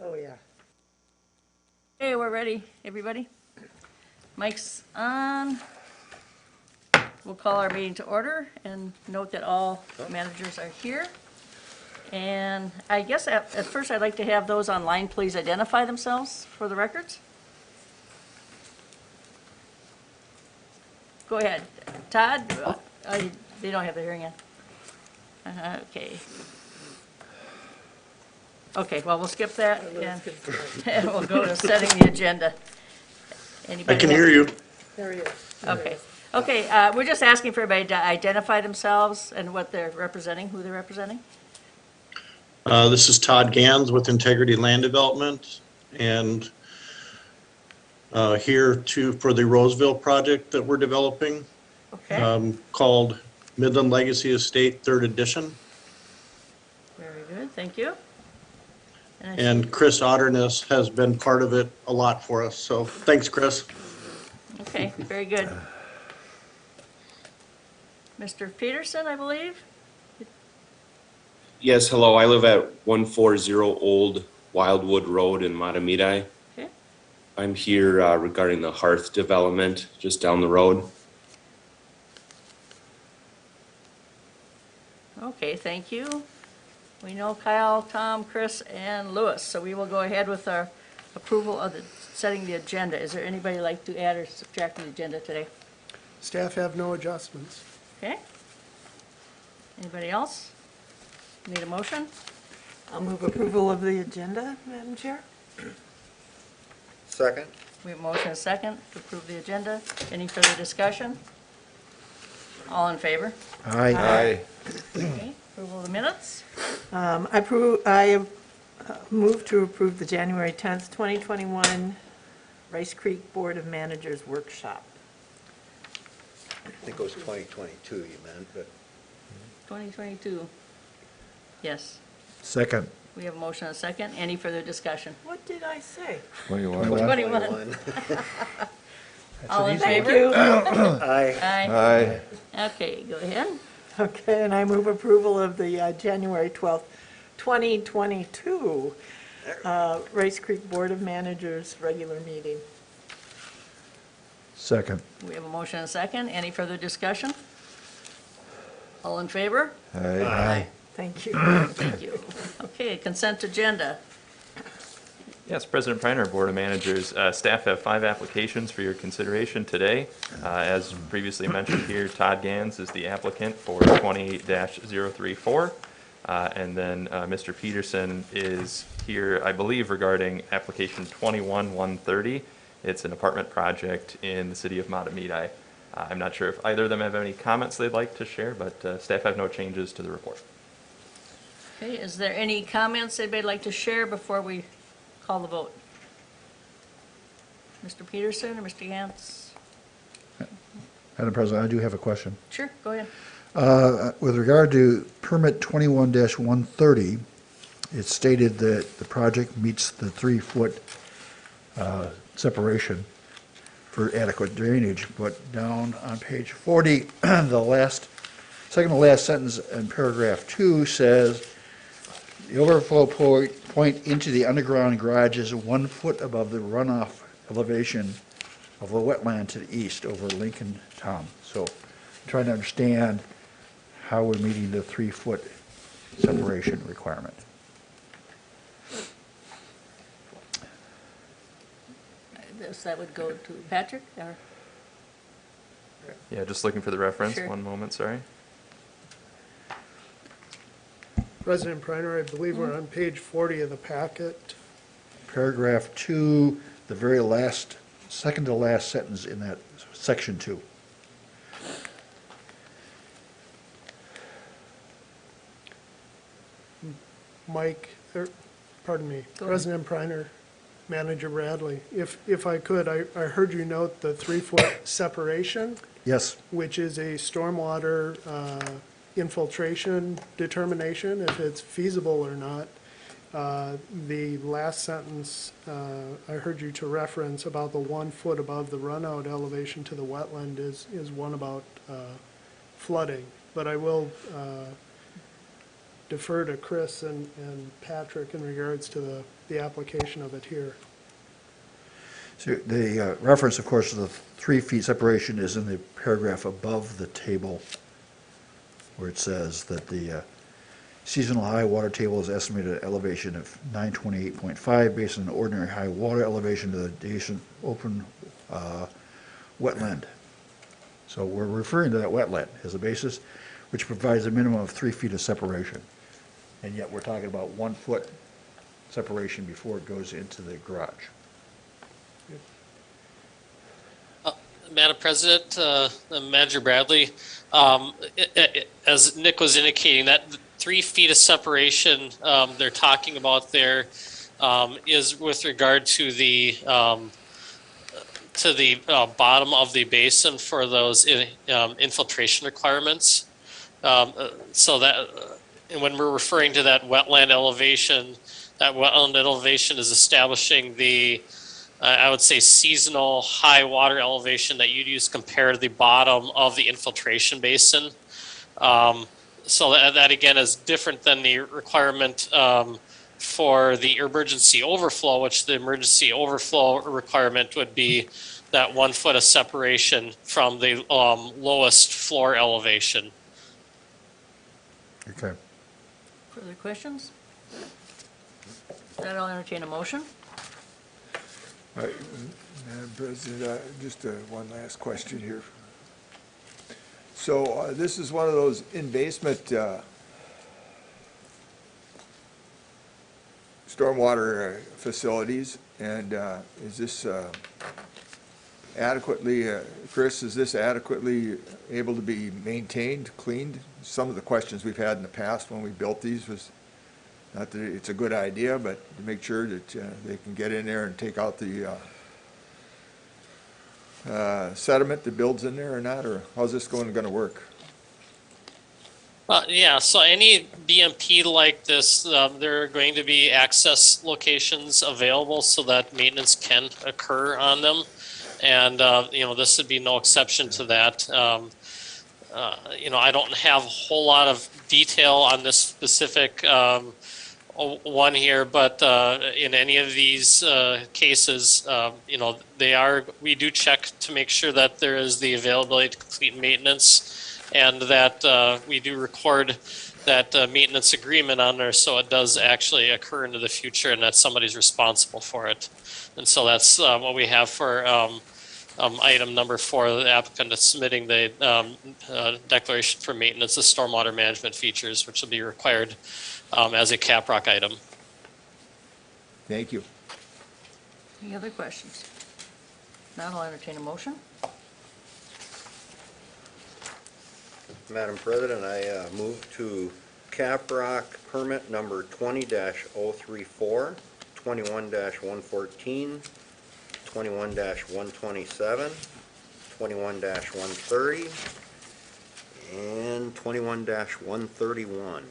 Oh, yeah. Okay, we're ready, everybody. Mic's on. We'll call our meeting to order and note that all managers are here. And I guess at first I'd like to have those online please identify themselves for the records. Go ahead. Todd? They don't have the hearing yet. Okay. Okay, well, we'll skip that and we'll go to setting the agenda. I can hear you. There he is. Okay. Okay, we're just asking for everybody to identify themselves and what they're representing, who they're representing. This is Todd Gans with Integrity Land Development, and here for the Roseville project that we're developing, Okay, called Midland Legacy Estate 3rd Edition. very good, thank you. I see- And Chris Otterness has been part of it a lot for us, so thanks, Chris. Okay, very good. Mr. Peterson, I believe? Yes, hello. I live at 140 Old Wildwood Road in Matamidi. Okay, I'm here regarding the Hearth development just down the road. okay, thank you. We know Kyle, Tom, Chris, and Louis, so we will go ahead with our approval of setting the agenda. Is there anybody like to add or subtract from the agenda today? Staff have no adjustments. Okay? Anybody else? Need a motion? I'll move approval of the agenda, Madam Chair. Second? We have a motion and a second to approve the agenda. Any further discussion? All in favor? Aye. Okay, approval of the minutes? I move to approve the January 10th, 2021 Rice Creek Board of Managers Workshop. I think it was 2022 you meant, but 2022. Yes, Second. we have a motion and a second. Any further discussion? What did I say? 21. 21. All in Thank favor? you. Aye. Aye. Aye. Okay, go ahead. Okay, and I move approval of the January 12th, 2022 Rice Creek Board of Managers regular meeting. Second. We have a motion and a second. Any further discussion? All in favor? Aye. Thank you. Thank you. Okay, consent agenda. Yes, President Preiner, Board of Managers, staff have 5 applications for your consideration today. As previously mentioned here, Todd Gans is the applicant for 28-034. And then Mr. Peterson is here, I believe, regarding application 21-130. It's an apartment project in the city of Matamidi. I'm not sure if either of them have any comments they'd like to share, but staff have no changes to the report. Okay, is there any comments anybody'd like to share before we call the vote? Mr. Peterson or Mr. Gantz? Madam President, I do have a question. Sure, go ahead. With regard to permit 21-130, it's stated that the project meets the 3-foot separation for adequate drainage, but down on page 40, the second to last sentence in paragraph 2 says, the overflow point into the underground garage is 1 foot above the runoff elevation of the wetland to the east over Lincoln Town. So I'm trying to understand how we're meeting the 3-foot separation requirement. That would go to Patrick, or? Yeah, just looking for the reference. Sure. One moment, sorry. President Preiner, I believe we're on page 40 of the packet. Paragraph 2, the very last, second to last sentence in that section 2. Mike, pardon me, Go ahead. President Preiner, Manager Bradley, if I could, I heard you note the 3-foot separation, Yes, which is a stormwater infiltration determination, if it's feasible or not. The last sentence, I heard you to reference about the 1 foot above the runout elevation to the wetland is one about flooding. But I will defer to Chris and Patrick in regards to the application of it here. So the reference, of course, to the 3 feet separation is in the paragraph above the table, where it says that the seasonal high water table is estimated at elevation of 928.5 based on the ordinary high water elevation to the adjacent open wetland. So we're referring to that wetland as a basis, which provides a minimum of 3 feet of separation. And yet we're talking about 1 foot separation before it goes into the garage. Madam President, Manager Bradley, as Nick was indicating, that 3 feet of separation they're talking about there is with regard to the bottom of the basin for those infiltration requirements. So that, and when we're referring to that wetland elevation is establishing the I would say seasonal high water elevation that you'd use compared to the bottom of the infiltration basin. So that again is different than the requirement for the emergency overflow, which the emergency overflow requirement would be that 1 foot of separation from the lowest floor elevation. Okay. Further questions? That I'll entertain a motion. Madam President, just one last question here. So this is one of those in-basement stormwater facilities, and is this adequately, Chris, is this adequately able to be maintained, cleaned? Some of the questions we've had in the past when we built these was not that it's a good idea, but to make sure that they can get in there and take out the sediment that builds in there or not, or how's this going to work? Yeah, so any BMP like this, there are going to be access locations available so that maintenance can occur on them. And, this would be no exception to that. I don't have a whole lot of detail on this specific one here, but in any of these cases, we do check to make sure that there is the availability to complete maintenance, and that we do record that maintenance agreement on there, so it does actually occur into the future, and that somebody's responsible for it. And so that's what we have for item number 4, the applicant is submitting the declaration for maintenance of stormwater management features, which will be required as a CAPROC item. Thank you. Any other questions? Now I'll entertain a motion. Madam President, I move to CAPROC permit number 20-034, 21-114, 21-127, 21-130, and 21-131.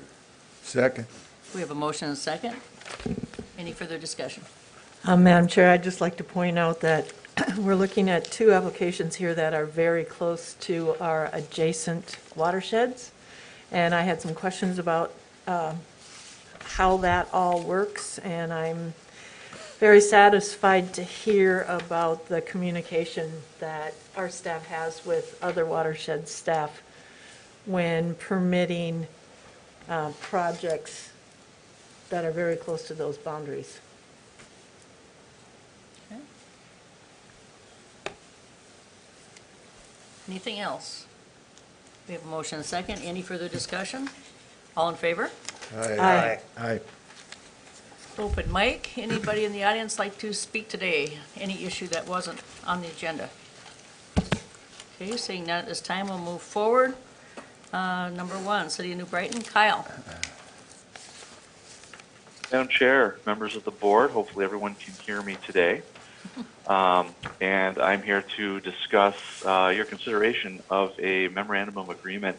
Second. We have a motion and a second. Any further discussion? Madam Chair, I'd just like to point out that we're looking at 2 applications here that are very close to our adjacent watersheds. And I had some questions about how that all works, and I'm very satisfied to hear about the communication that our staff has with other watershed staff when permitting projects that are very close to those boundaries. Okay. Anything else? We have a motion and a second. Any further discussion? All in favor? Aye. Aye. Open mic. Anybody in the audience like to speak today? Any issue that wasn't on the agenda? Okay, seeing none at this time, we'll move forward. Number 1, City of New Brighton, Kyle. Madam Chair, members of the board, hopefully everyone can hear me today. And I'm here to discuss your consideration of a memorandum of agreement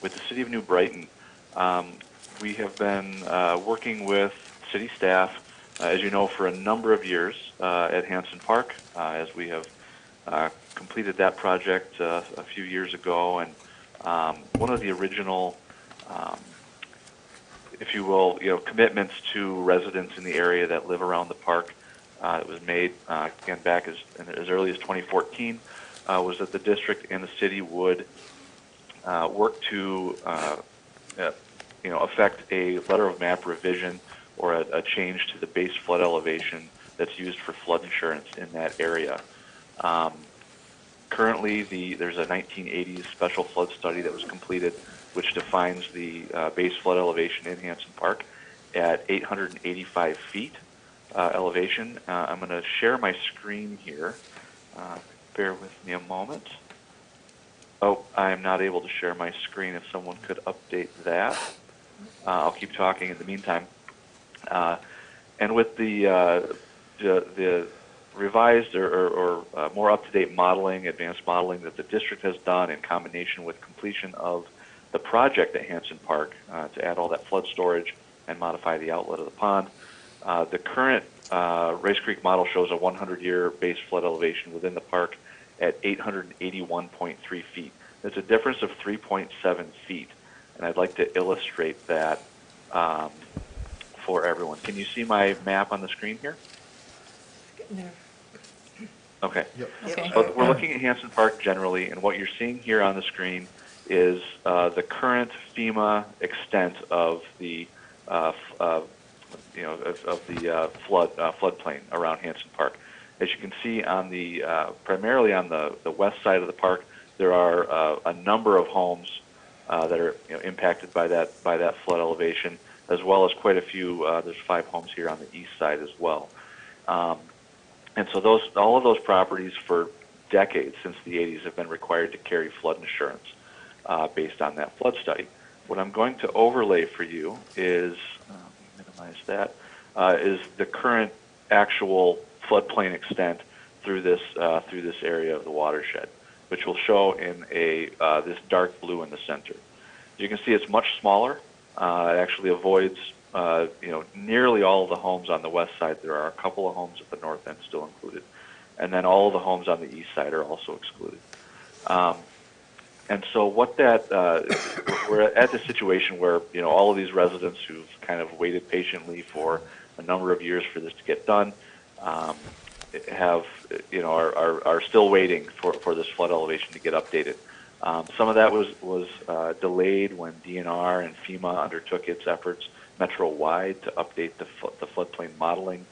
with the City of New Brighton. We have been working with city staff, as you know, for a number of years at Hanson Park, as we have completed that project a few years ago. And one of the original if you will, commitments to residents in the area that live around the park. It was made, again, back as early as 2014, was that the district and the city would work to affect a letter of map revision or a change to the base flood elevation that's used for flood insurance in that area. Currently, there's a 1980s special flood study that was completed, which defines the base flood elevation in Hanson Park at 885 feet elevation. I'm going to share my screen here. Bear with me a moment. Oh, I am not able to share my screen. If someone could update that. I'll keep talking in the meantime. And with the revised or more up-to-date modeling, advanced modeling that the district has done in combination with completion of the project at Hanson Park to add all that flood storage and modify the outlet of the pond, the current Race Creek model shows a 100-year base flood elevation within the park at 881.3 feet. That's a difference of 3.7 feet, and I'd like to illustrate that for everyone. Can you see my map on the screen here? Okay. Okay. So we're looking at Hanson Park generally, and what you're seeing here on the screen is the current FEMA extent of the floodplain around Hanson Park. As you can see on the primarily on the west side of the park, there are a number of homes that are impacted by that flood elevation, as well as quite a few. There's 5 homes here on the east side as well. And so all of those properties for decades since the 80s have been required to carry flood insurance based on that flood study. What I'm going to overlay for you is, minimize that, is the current actual floodplain extent through this area of the watershed, which will show in this dark blue in the center. You can see it's much smaller. It actually avoids nearly all of the homes on the west side. There are a couple of homes at the north end still included, and then all of the homes on the east side are also excluded. And so what we're at the situation where all of these residents who've kind of waited patiently for a number of years for this to get done are still waiting for this flood elevation to get updated. Some of that was delayed when DNR and FEMA undertook its efforts metro-wide to update the floodplain modeling,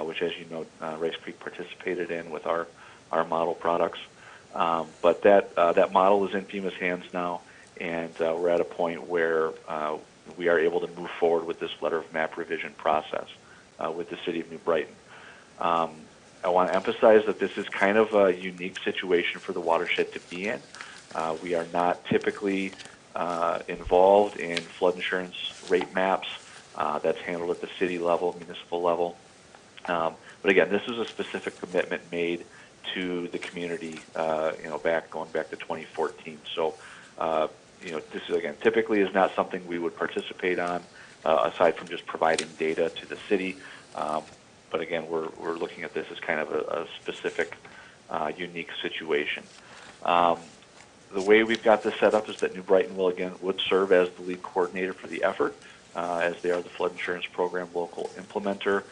which, as you know, Race Creek participated in with our model products. But that model is in FEMA's hands now, and we're at a point where we are able to move forward with this letter of map revision process with the City of New Brighton. I want to emphasize that this is kind of a unique situation for the watershed to be in. We are not typically involved in flood insurance rate maps. That's handled at the city level, municipal level. But again, this is a specific commitment made to the community, going back to 2014. So, this is, again, typically is not something we would participate on, aside from just providing data to the city. But again, we're looking at this as kind of a specific, unique situation. The way we've got this set up is that New Brighton would serve as the lead coordinator for the effort, as they are the flood insurance program local implementer.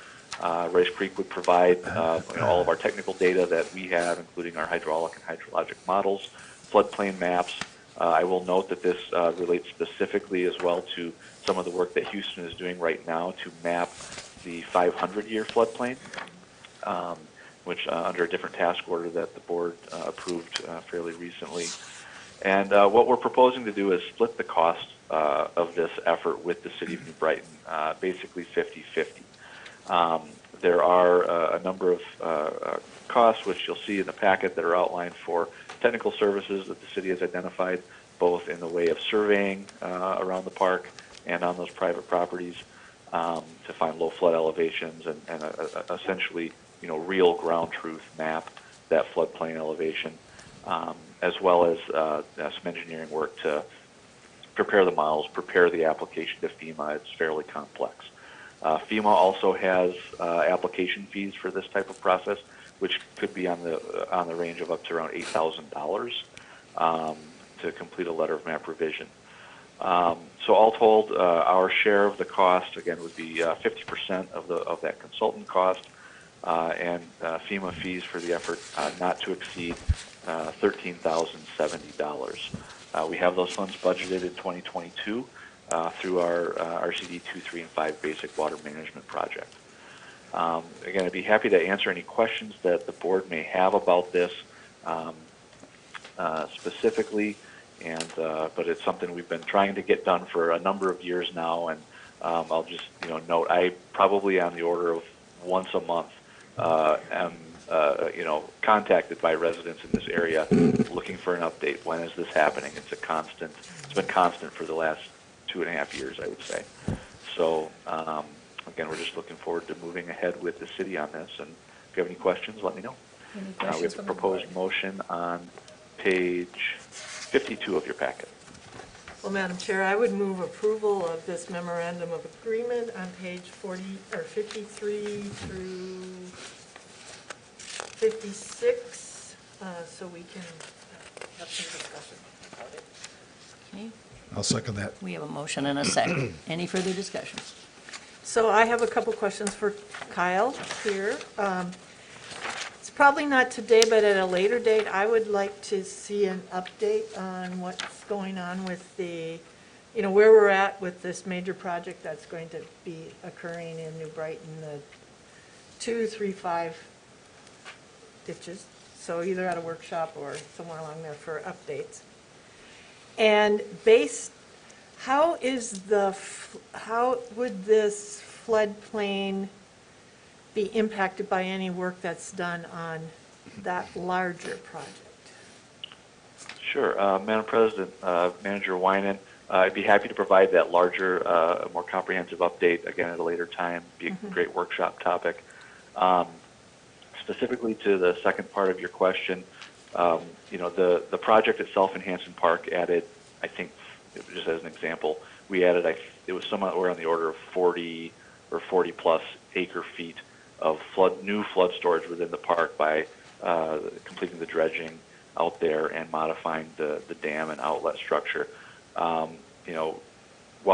Race Creek would provide all of our technical data that we have, including our hydraulic and hydrologic models, floodplain maps. I will note that this relates specifically as well to some of the work that Houston is doing right now to map the 500-year floodplain, which under a different task order that the board approved fairly recently. And what we're proposing to do is split the cost of this effort with the City of New Brighton, basically 50-50. There are a number of costs, which you'll see in the packet, that are outlined for technical services that the city has identified, both in the way of surveying around the park and on those private properties to find low flood elevations and essentially, real ground truth map that floodplain elevation, as well as some engineering work to prepare the models, prepare the application to FEMA. It's fairly complex. FEMA also has application fees for this type of process, which could be on the range of up to around $8,000 to complete a letter of map revision. So all told, our share of the cost, again, would be 50% of that consultant cost, and FEMA fees for the effort not to exceed $13,070. We have those funds budgeted in 2022 through our RCD 2, 3, and 5 basic water management project. Again, I'd be happy to answer any questions that the board may have about this specifically, but it's something we've been trying to get done for a number of years now, and I'll just note I probably on the order of once a month am contacted by residents in this area looking for an update. When is this happening? It's been constant for the last 2.5 years, I would say. So again, we're just looking forward to moving ahead with the city on this, and if you have any questions, let me know. Any We questions have a from the proposed board? motion on page 52 of your packet. Well, Madam Chair, I would move approval of this memorandum of agreement on page 53 through 56, so we can have some discussion about it. Okay, I'll second that. we have a motion and a second. Any further discussion? So I have a couple questions for Kyle here. It's probably not today, but at a later date, I would like to see an update on what's going on with the, where we're at with this major project that's going to be occurring in New Brighton, the 2, 3, 5 ditches. So either at a workshop or somewhere along there for updates. And how would this floodplain be impacted by any work that's done on that larger project? Sure. Madam President, Manager Winan, I'd be happy to provide that larger, more comprehensive update again at a later time. Be a great workshop topic. Specifically to the second part of your question, the project itself in Hanson Park added, I think, just as an example, we added, it was somewhere on the order of 40 or 40 plus acre feet of new flood storage within the park by completing the dredging out there and modifying the dam and outlet structure. While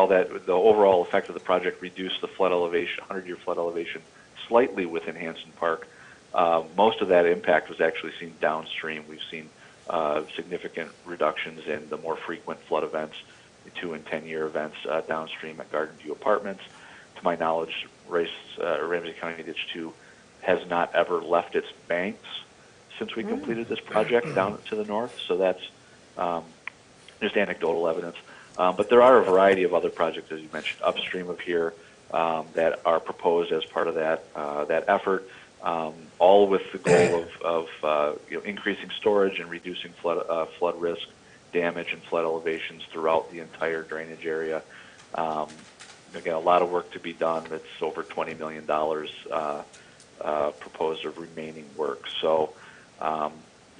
the overall effect of the project reduced the flood elevation, 100-year flood elevation, slightly within Hanson Park, most of that impact was actually seen downstream. We've seen significant reductions in the more frequent flood events, the 2- and 10-year events downstream at Garden View Apartments. To my knowledge, Ramsey County Ditch 2 has not ever left its banks since we completed this project down to the north, so that's just anecdotal evidence. But there are a variety of other projects, as you mentioned, upstream of here that are proposed as part of that effort, all with the goal of increasing storage and reducing flood risk, damage, and flood elevations throughout the entire drainage area. Again, a lot of work to be done. It's over $20 million proposed of remaining work. So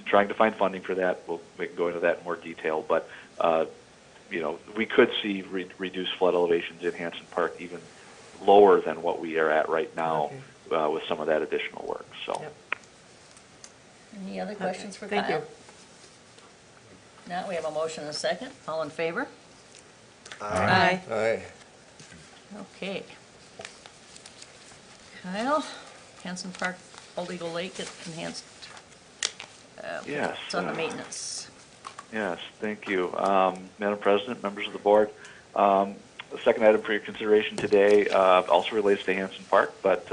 trying to find funding for that. We can go into that in more detail, but we could see reduced flood elevations in Hanson Park even lower than what we are at right now with some of that additional work. So. Yep. Any other questions for Thank Kyle? you. Now we have a motion and a second. All in favor? Aye. Aye. Okay. Kyle, Hanson Park, Old Eagle Lake, enhanced. Yes. It's on the maintenance. Yes, thank you. Madam President, members of the board, the second item for your consideration today also relates to Hanson Park, but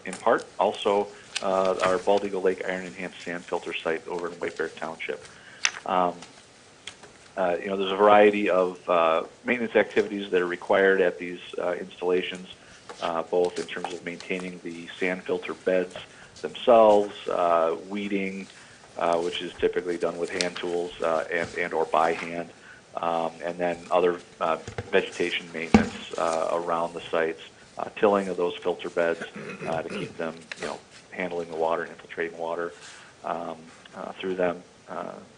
in part also our Bald Eagle Lake Iron Enhanced Sand Filter site over in White Bear Township. There's a variety of maintenance activities that are required at these installations, both in terms of maintaining the sand filter beds themselves, weeding, which is typically done with hand tools and or by hand, and then other vegetation maintenance around the sites, tilling of those filter beds to keep them, handling the water and infiltrating water through them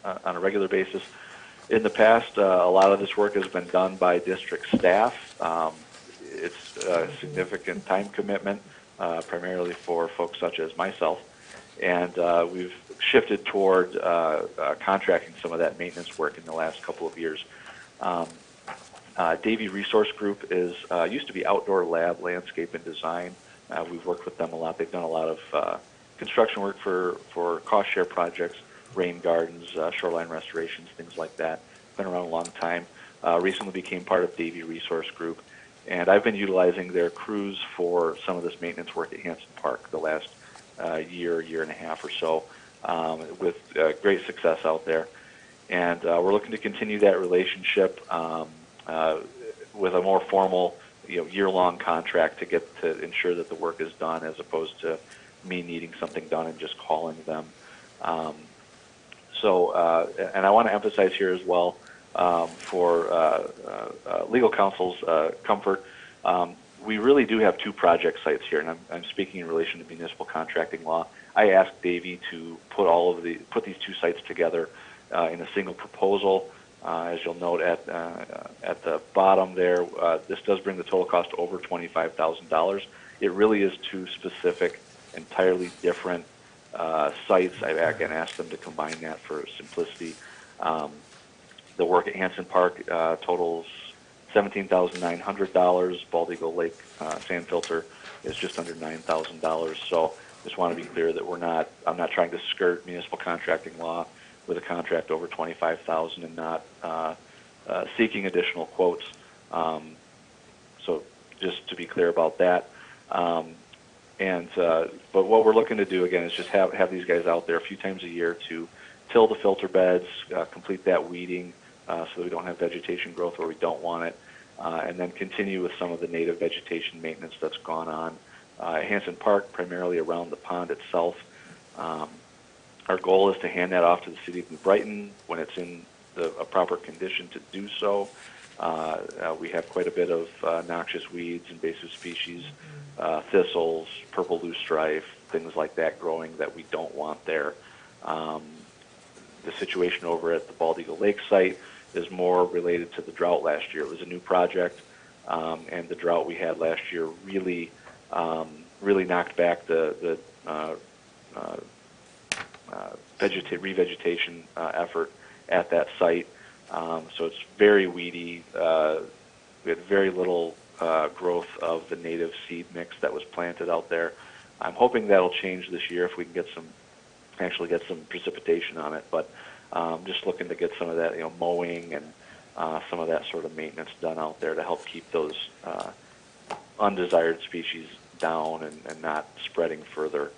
on a regular basis. In the past, a lot of this work has been done by district staff. It's a significant time commitment, primarily for folks such as myself, and we've shifted toward contracting some of that maintenance work in the last couple of years. Davy Resource Group is used to be Outdoor Lab Landscape and Design. We've worked with them a lot. They've done a lot of construction work for cost share projects, rain gardens, shoreline restorations, things like that. Been around a long time. Recently became part of Davy Resource Group, and I've been utilizing their crews for some of this maintenance work at Hanson Park the last year and a half or so, with great success out there. And we're looking to continue that relationship with a more formal, year-long contract to ensure that the work is done, as opposed to me needing something done and just calling them. And I want to emphasize here as well, for legal counsel's comfort, we really do have two project sites here, and I'm speaking in relation to municipal contracting law. I asked Davy to put these two sites together in a single proposal. As you'll note at the bottom there, this does bring the total cost to over $25,000. It really is two specific, entirely different sites. I again asked them to combine that for simplicity. The work at Hanson Park totals $17,900. Bald Eagle Lake sand filter is just under $9,000. So just want to be clear that I'm not trying to skirt municipal contracting law with a contract over $25,000 and not seeking additional quotes. So just to be clear about that. But what we're looking to do again is just have these guys out there a few times a year to till the filter beds, complete that weeding so that we don't have vegetation growth where we don't want it, and then continue with some of the native vegetation maintenance that's gone on at Hanson Park, primarily around the pond itself. Our goal is to hand that off to the city of New Brighton when it's in a proper condition to do so. We have quite a bit of noxious weeds, invasive species, thistles, purple loosestrife, things like that growing that we don't want there. The situation over at the Bald Eagle Lake site is more related to the drought last year. It was a new project, and the drought we had last year really knocked back the revegetation effort at that site. So it's very weedy. We had very little growth of the native seed mix that was planted out there. I'm hoping that'll change this year if we can actually get some precipitation on it. But just looking to get some of that, mowing and some of that sort of maintenance done out there to help keep those undesired species down and not spreading further.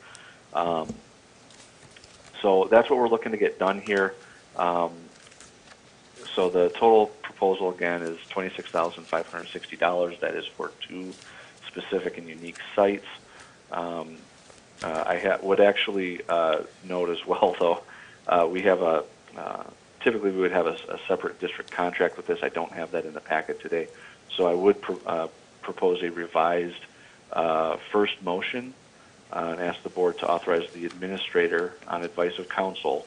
So that's what we're looking to get done here. So the total proposal, again, is $26,560. That is for two specific and unique sites. I would actually note as well, though, we have typically we would have a separate district contract with this. I don't have that in the packet today. So I would propose a revised first motion and ask the board to authorize the administrator on advice of council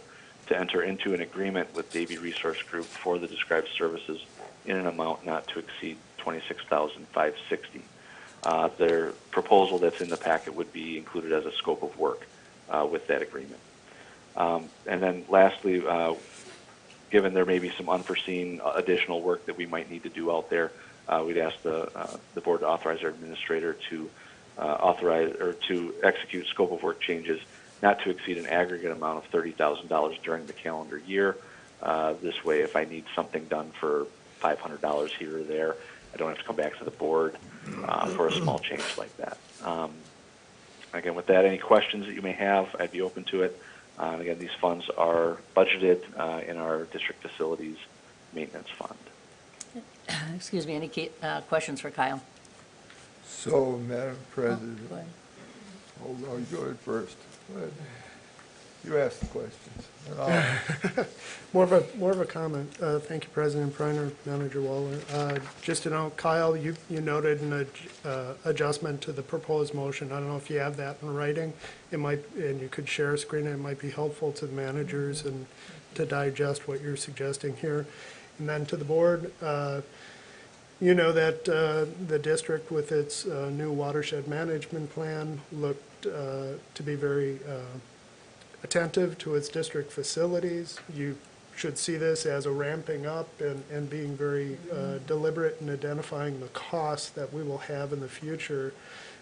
to enter into an agreement with Davy Resource Group for the described services in an amount not to exceed $26,560. Their proposal that's in the packet would be included as a scope of work with that agreement. And then lastly, given there may be some unforeseen additional work that we might need to do out there, we'd ask the board to authorize our administrator to authorize or to execute scope of work changes not to exceed an aggregate amount of $30,000 during the calendar year. This way, if I need something done for $500 here or there, I don't have to come back to the board for a small change like that. Again, with that, any questions that you may have, I'd be open to it. And again, these funds are budgeted in our district facilities maintenance fund. Excuse me, any questions for Kyle? So, Madam President, Go ahead. hold on, you go ahead first. Go ahead. You ask the questions. More of a comment. Thank you, President Preiner, Manager Waller. Just to note, Kyle, you noted an adjustment to the proposed motion. I don't know if you have that in writing. It might, and you could share a screen. It might be helpful to the managers and to digest what you're suggesting here. And then to the board, you know that the district with its new watershed management plan looked to be very attentive to its district facilities. You should see this as a ramping up and being very deliberate in identifying the costs that we will have in the future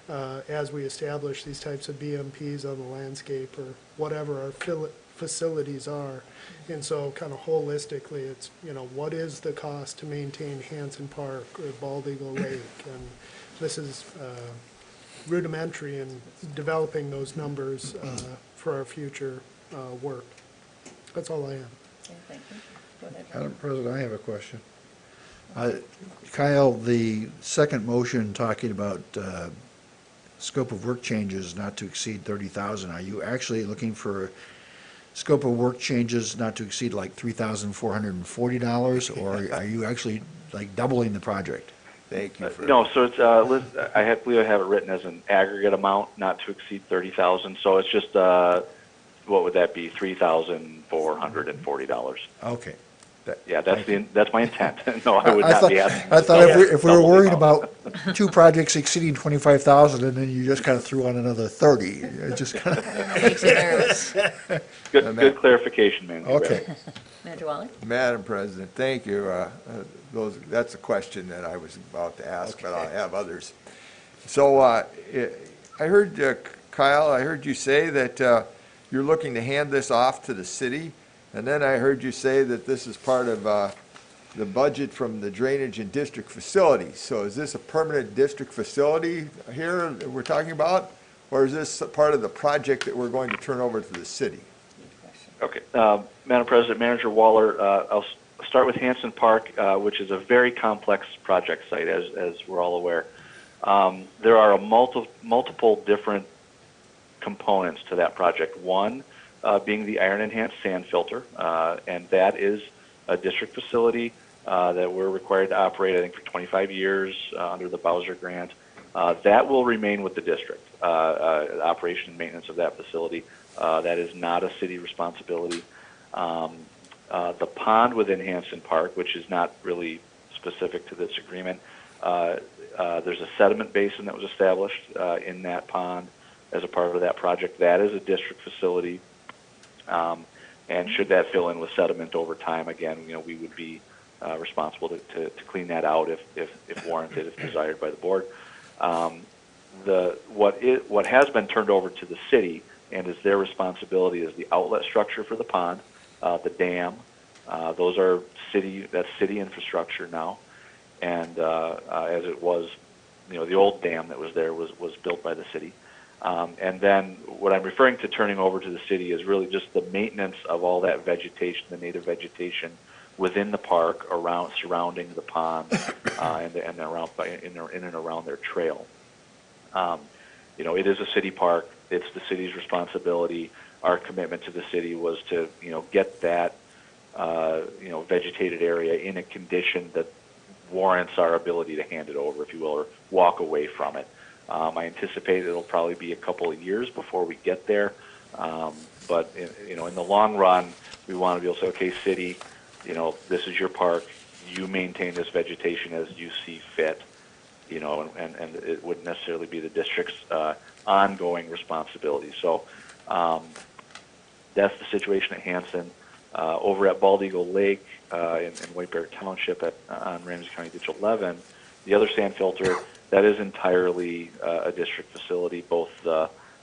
as we establish these types of BMPs on the landscape or whatever our facilities are. And so kind of holistically, it's, you know, what is the cost to maintain Hanson Park or Bald Eagle Lake? And this is rudimentary in developing those numbers for our future work. That's all I have. Okay, thank you. Go ahead, John. Madam President, I have a question. Kyle, the second motion talking about scope of work changes not to exceed 30,000, are you actually looking for scope of work changes not to exceed like $3,440, or are you actually like doubling the project? Thank you for. No, so it's, I believe I have it written as an aggregate amount not to exceed 30,000. So it's just, what would that be? $3,440. Okay. Yeah, that's my intent. No, I would not be asking. I thought if we were double the worried amount. about two projects exceeding 25,000 and then you just kind of threw on another 30, it just kind of, Makes you nervous. Good clarification, man. okay. Manager Wally? Madam President, thank you. That's a question that I was about to ask, but I'll have others. So I heard, Kyle, I heard you say that you're looking to hand this off to the city, and then I heard you say that this is part of the budget from the drainage and district facilities. So is this a permanent district facility here that we're talking about, or is this part of the project that we're going to turn over to the city? Okay, Madam President, Manager Waller, I'll start with Hanson Park, which is a very complex project site, as we're all aware. There are multiple different components to that project. One being the iron enhanced sand filter, and that is a district facility that we're required to operate, I think, for 25 years under the Bowser grant. That will remain with the district, operation and maintenance of that facility. That is not a city responsibility. The pond within Hanson Park, which is not really specific to this agreement, there's a sediment basin that was established in that pond as a part of that project. That is a district facility, and should that fill in with sediment over time, again, you know, we would be responsible to clean that out if warranted, if desired by the board. What has been turned over to the city and is their responsibility is the outlet structure for the pond, the dam. Those are that's city infrastructure now, and as it was, you know, the old dam that was there was built by the city. And then what I'm referring to turning over to the city is really just the maintenance of all that vegetation, the native vegetation within the park surrounding the pond and around in and around their trail. You know, it is a city park. It's the city's responsibility. Our commitment to the city was to, you know, get that, you know, vegetated area in a condition that warrants our ability to hand it over, if you will, or walk away from it. I anticipate it'll probably be a couple of years before we get there. But you know, in the long run, we want to be able to say, okay, city, you know, this is your park. You maintain this vegetation as you see fit. You know, and it wouldn't necessarily be the district's ongoing responsibility. So that's the situation at Hanson. Over at Bald Eagle Lake in White Bear Township on Ramsey County Ditch 11, the other sand filter, that is entirely a district facility, both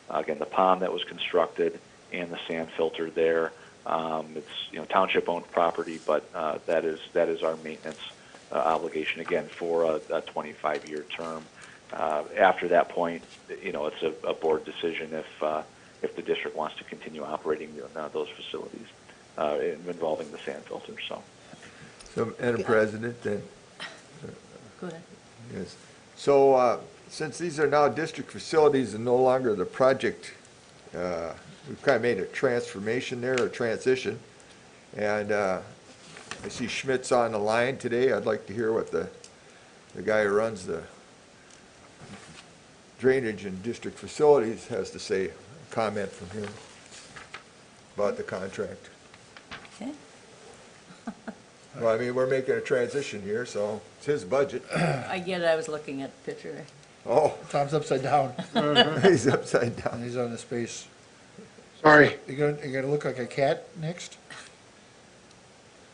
again, the pond that was constructed and the sand filter there. It's, you know, township-owned property, but that is our maintenance obligation, again, for a 25-year term. After that point, you know, it's a board decision if the district wants to continue operating those facilities involving the sand filter. So, Madam President, then. Go ahead. Yes. So, since these are now district facilities and no longer the project, we've kind of made a transformation there, a transition. And I see Schmidt's on the line today. I'd like to hear what the guy who runs the drainage and district facilities has to say, a comment from him about the contract. Okay. Well, I mean, we're making a transition here, so it's his budget. I get it, I was looking at the picture. Oh, Tom's upside down, he's upside and down. he's on the space. Sorry. You gonna look like a cat next?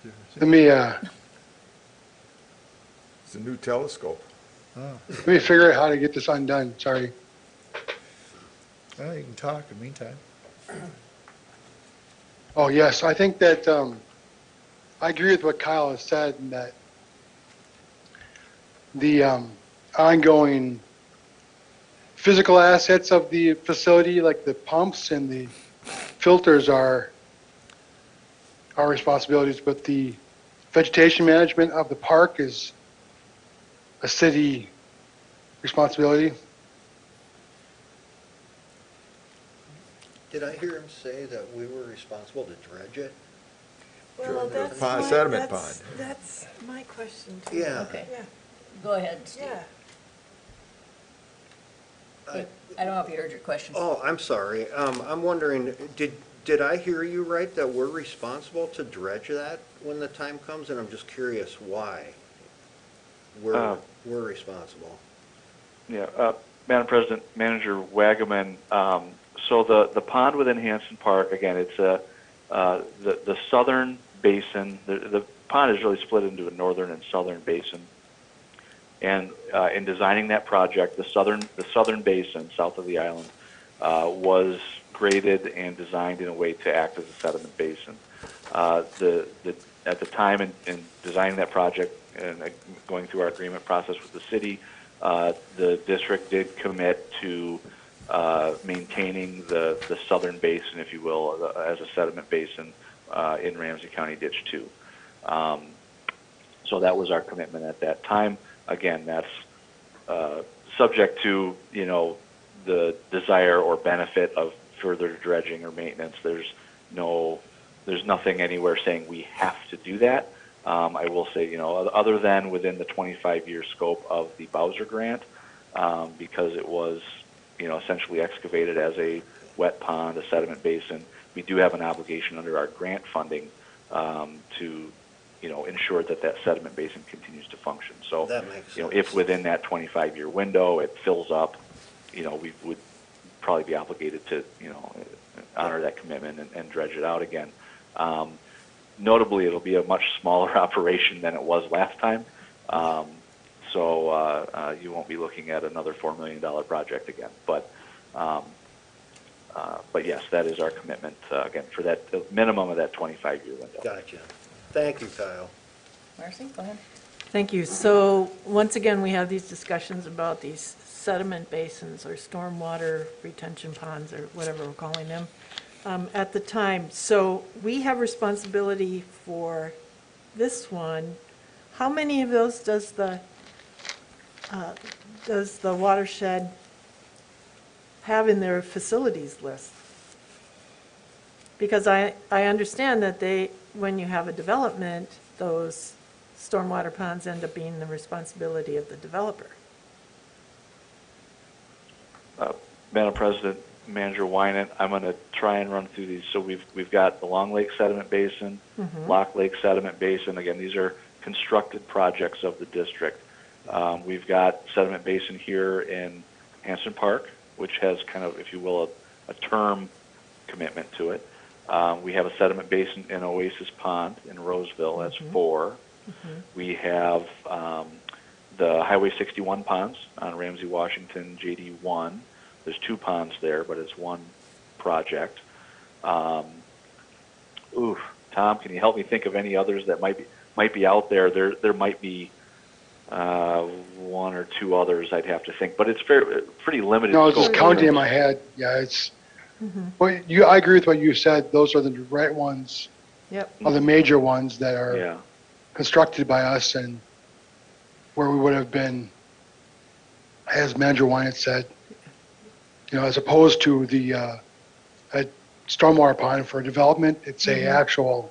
Let me, It's a new telescope. Let me figure out how to get this undone, sorry. Well, you can talk in the meantime. Oh, yes, I think that, I agree with what Kyle has said, and that the ongoing physical assets of the facility, like the pumps and the filters are our responsibilities, but the vegetation management of the park is a city responsibility. Did I hear him say that we were responsible to dredge it? Well, that's Pond, my- sediment that's- pond. That's my question too. Yeah. Okay, Yeah, go ahead, Steve. yeah. I don't know if you heard your question. Oh, I'm sorry. I'm wondering, did I hear you right, that we're responsible to dredge that when the time comes? And I'm just curious why we're responsible. Yeah, Madam President, Manager Wagaman, so the pond within Hanson Park, again, it's the southern basin. The pond is really split into a northern and southern basin. And in designing that project, the southern basin, south of the island, was graded and designed in a way to act as a sediment basin. At the time in designing that project and going through our agreement process with the city, the district did commit to maintaining the southern basin, if you will, as a sediment basin in Ramsey County Ditch 2. So that was our commitment at that time. Again, that's subject to, the desire or benefit of further dredging or maintenance. There's nothing anywhere saying we have to do that. I will say, other than within the 25-year scope of the Bowser grant, because it was, essentially excavated as a wet pond, a sediment basin, we do have an obligation under our grant funding to, ensure that sediment basin continues to function. So, That makes sense. if within that 25-year window it fills up, we would probably be obligated to, honor that commitment and dredge it out again. Notably, it'll be a much smaller operation than it was last time. So you won't be looking at another $4 million project again. But yes, that is our commitment, again, for the minimum of that 25-year window. Gotcha. Thank you, Kyle. Marcy, go ahead. Thank you. So, once again, we have these discussions about these sediment basins or stormwater retention ponds or whatever we're calling them at the time. So, we have responsibility for this one. How many of those does the watershed have in their facilities list? Because I understand that when you have a development, those stormwater ponds end up being the responsibility of the developer. Madam President, Manager Wynant, I'm going to try and run through these. So we've got the Long Lake Sediment Basin, Lock Lake Sediment Basin. Again, these are constructed projects of the district. We've got sediment basin here in Hanson Park, which has kind of, if you will, a term commitment to it. We have a sediment basin in Oasis Pond in Roseville. That's 4. We have the Highway 61 ponds on Ramsey, Washington, JD 1. There's 2 ponds there, but it's one project. Tom, can you help me think of any others that might be out there? There might be 1 or 2 others I'd have to think, but it's pretty limited. No, I was just scope. counting in my head, yeah, it's, well, I agree with what you said, those are the right ones, Yep. are the major ones that are Yeah. constructed by us and where we would have been, as Manager Wynant said, as opposed to the a stormwater pond for development, it's a actual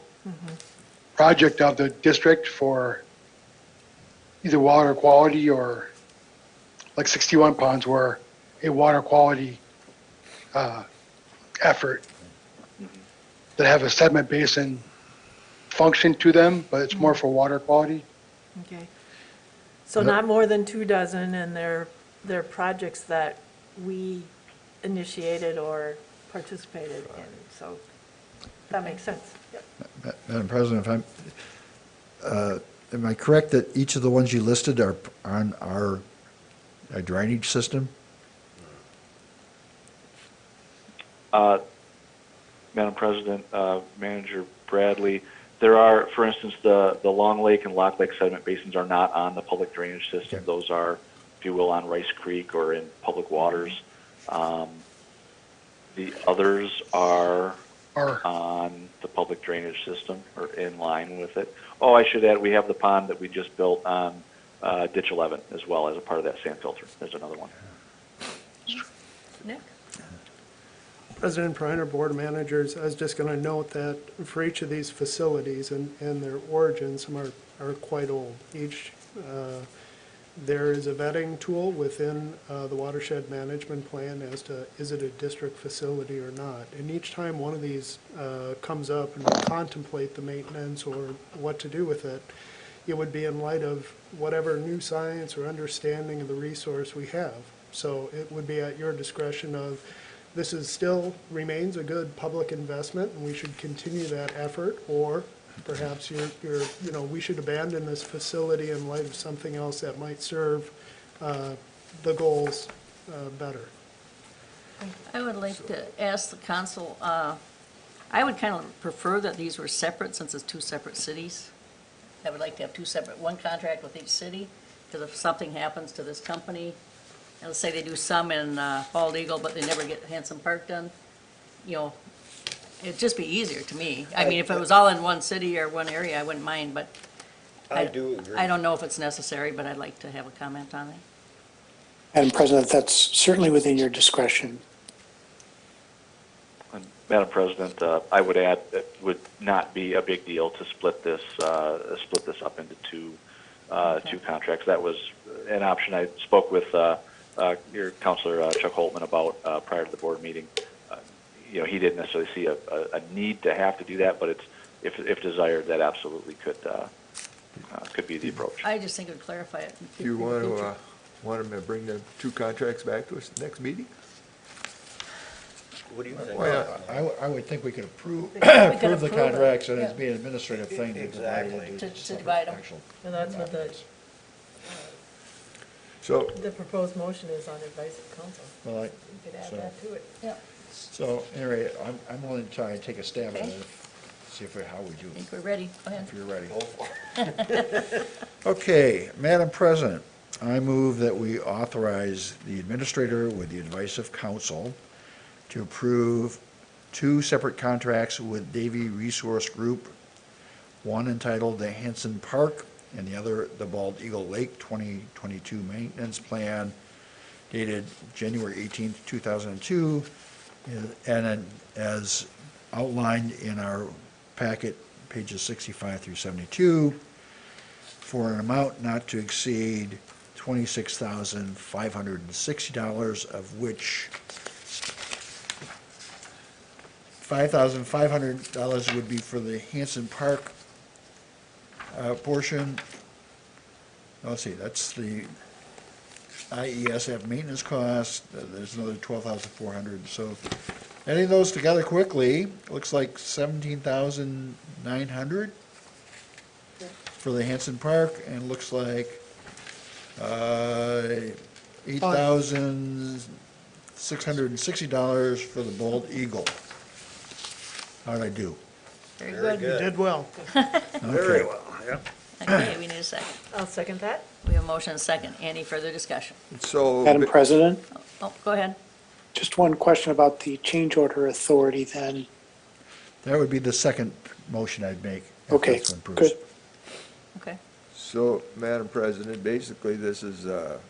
project of the district for either water quality or like 61 ponds were a water quality effort that have a sediment basin function to them, but it's more for water quality. Okay. So not more than 2 dozen, and they're projects that we initiated or participated in, so that makes sense. Yep. Madam President, if I'm, am I correct that each of the ones you listed are on our drainage system? Madam President, Manager Bradley, there are, for instance, the Long Lake and Lock Lake sediment basins are not on the public drainage system. Okay. Those are, if you will, on Rice Creek or in public waters. The others are on the public drainage system or in line with it. Oh, I should add, we have the pond that we just built on Ditch 11 as well as a part of that sand filter. There's another one. Nick? President Priner, Board of Managers, I was just going to note that for each of these facilities and their origins, some are quite old. Each, there is a vetting tool within the watershed management plan as to is it a district facility or not. And each time one of these comes up and we contemplate the maintenance or what to do with it, it would be in light of whatever new science or understanding of the resource we have. So it would be at your discretion of this is still remains a good public investment and we should continue that effort, or perhaps we should abandon this facility in light of something else that might serve the goals better. I would like to ask the council, I would kind of prefer that these were separate since it's two separate cities. I would like to have one contract with each city, because if something happens to this company, and let's say they do some in Bald Eagle, but they never get Hanson Park done, it'd just be easier to me. I mean, if it was all in one city or one area, I wouldn't mind, but I do agree. I don't know if it's necessary, but I'd like to have a comment on it. Madam President, that's certainly within your discretion. And Madam President, I would add it would not be a big deal to split this up into two contracts. That was an option I spoke with your Councilor Chuck Holtman about prior to the board meeting. He didn't necessarily see a need to have to do that, but if desired, that absolutely could be the approach. I just think it would clarify it. Do you want them to bring the two contracts back to us the next meeting? What do you think? Well, I would think we could approve could the approve it, contracts, and it'd yeah. be an administrative thing to divide it Exactly. into To separate divide 'em. actual And that's what So, the proposed motion is on advice of council. Well, You could add so- that to it. Yeah, So, anyway, I'm willing to try and take a stab at Okay. it, see how we do, I think we're ready. Go ahead. if you're ready. Go for it. Okay, Madam President, I move that we authorize the administrator with the advice of council to approve two separate contracts with Davy Resource Group, one entitled the Hanson Park and the other the Bald Eagle Lake 2022 Maintenance Plan dated January 18th, 2002, and then as outlined in our packet, pages 65 through 72, for an amount not to exceed $26,560, of which $5,500 would be for the Hanson Park portion. Let's see, that's the IESF maintenance cost. There's another 12,400. So adding those together quickly, looks like 17,900 for the Hanson Park, and looks like $8,660 for the Bald Eagle. How'd I do? Very Very good. You good. did well. Very Okay. well, yeah. Okay, we need a second. I'll second that. We have a motion and a second. Any further discussion? so. Madam President, Oh, go ahead. just one question about the change order authority then. That would be the second motion I'd make. if Okay, this one proves. good. Okay. So, Madam President, basically, this is a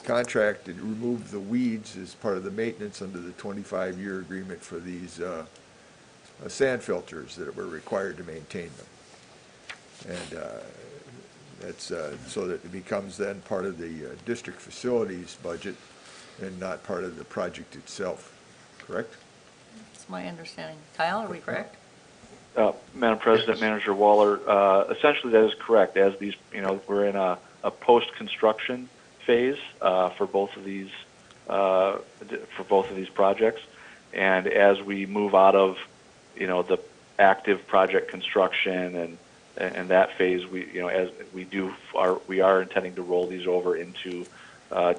contract to remove the weeds as part of the maintenance under the 25-year agreement for these sand filters that were required to maintain them. And that's so that it becomes then part of the district facilities budget and not part of the project itself, correct? That's my understanding. Kyle, are we correct? Madam President, Manager Waller, essentially that is correct. As these, we're in a post-construction phase for both of these projects, and as we move out of, the active project construction and that phase, as we are intending to roll these over into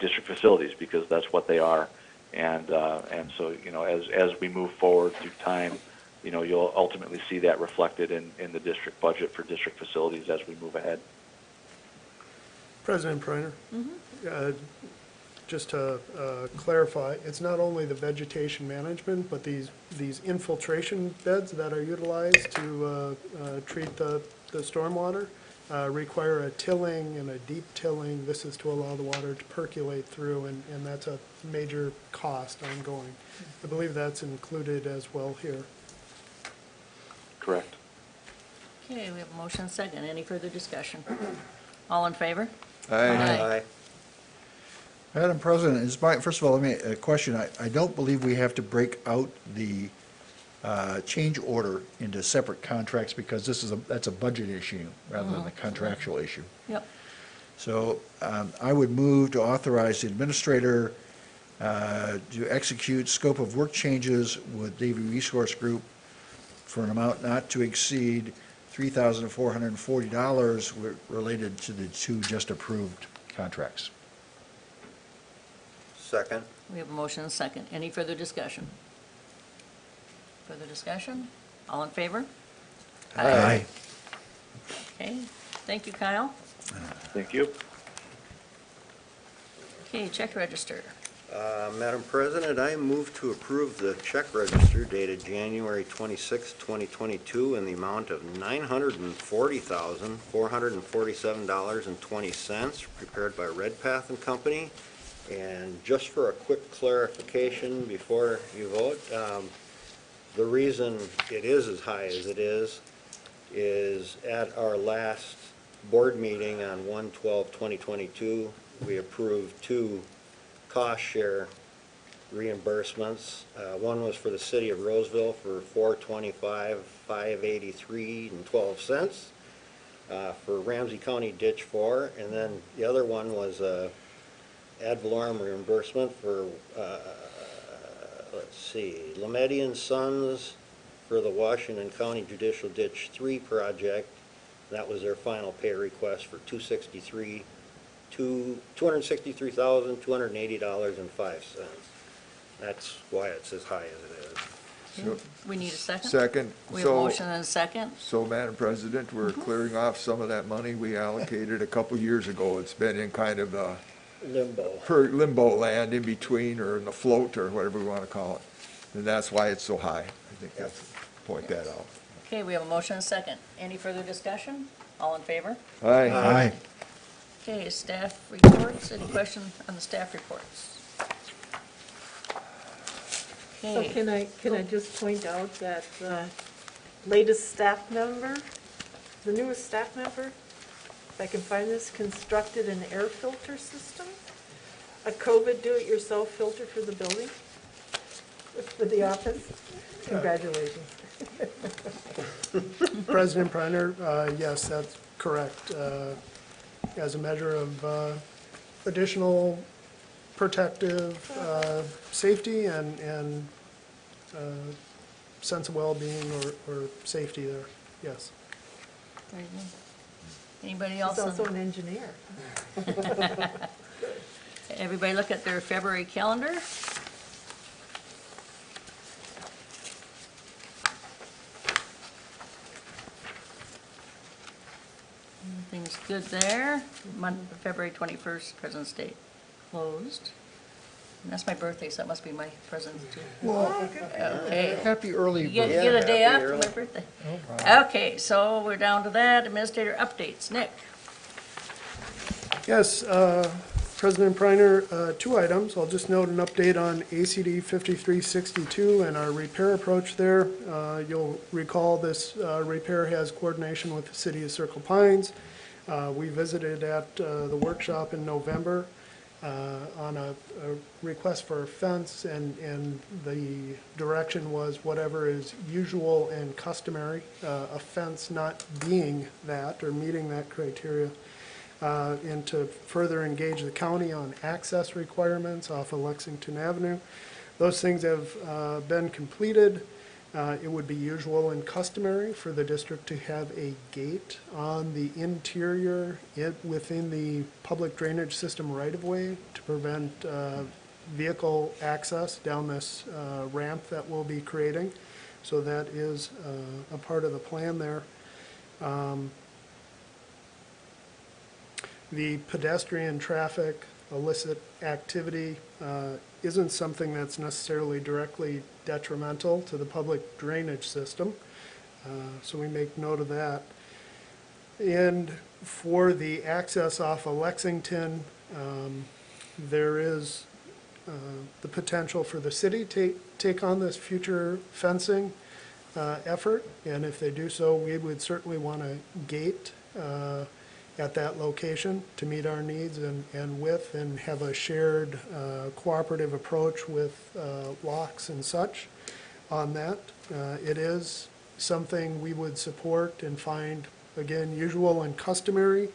district facilities because that's what they are. And so, as we move forward through time, you'll ultimately see that reflected in the district budget for district facilities as we move ahead. President Preiner, just to clarify, it's not only the vegetation management, but these infiltration beds that are utilized to treat the stormwater require a tilling and a deep tilling. This is to allow the water to percolate through, and that's a major cost ongoing. I believe that's included as well here. Correct. Okay, we have a motion and second. Any further discussion? All in favor? Aye. Madam President, first of all, let me, a question. I don't believe we have to break out the change order into separate contracts because that's a budget issue rather than a contractual issue. Yep. So I would move to authorize the administrator to execute scope of work changes with Davie Resource Group for an amount not to exceed $3,440 related to the two just approved contracts. Second. We have a motion and second. Any further discussion? Further discussion? All in favor? Aye. Okay, thank you, Kyle. Thank you. Okay, check register. Madam President, I move to approve the check register dated January 26, 2022 in the amount of $940,447.20 prepared by Redpath and Company. And just for a quick clarification before you vote, the reason it is as high as it is at our last board meeting on 1/12/2022, we approved two cost share reimbursements. One was for the city of Roseville for $425,583.12 for Ramsey County Ditch 4, and then the other one was ad valorem reimbursement for let's see, Lamedi and Sons for the Washington County Judicial Ditch 3 project. That was their final pay request for $263,280.05. That's why it's as high as it is. So- We need a second? Second. We have a motion and a second. So, Madam President, we're clearing off some of that money we allocated a couple years ago. It's been in kind of a limbo land in between, or in the float, or whatever we want to call it. And that's why it's so high. I think that's, point that out. Okay, we have a motion and a second. Any further discussion? All in favor? Aye. Okay, staff reports. Any question on the staff reports? So Okay, can I just point out that the latest staff member, the newest staff member, if I can find this, constructed an air filter system, a COVID do-it-yourself filter for the building, for the office. Congratulations. President Preiner, yes, that's correct. As a measure of additional protective safety and sense of well-being or safety there, yes. very good. Anybody He's else? also an engineer. Everybody look at their February calendar. Everything's good there. February 21st, President's Day closed. And that's my birthday, so that must be my present too. Okay. Happy early You birthday. get a day happy off for early. my birthday. Okay, so we're down to that. Administrator updates. Nick? Yes, President Preiner, two items. I'll just note an update on ACD 5362 and our repair approach there. You'll recall this repair has coordination with the city of Circle Pines. We visited at the workshop in November on a request for a fence, and the direction was whatever is usual and customary, a fence not being that or meeting that criteria. And to further engage the county on access requirements off of Lexington Avenue. Those things have been completed. It would be usual and customary for the district to have a gate on the interior within the public drainage system right-of-way to prevent vehicle access down this ramp that we'll be creating. So that is a part of the plan there. The pedestrian traffic illicit activity isn't something that's necessarily directly detrimental to the public drainage system. So we make note of that. And for the access off of Lexington, there is the potential for the city to take on this future fencing effort. And if they do so, we would certainly want a gate at that location to meet our needs and with, and have a shared cooperative approach with locks and such on that. It is something we would support and find, again, usual and customary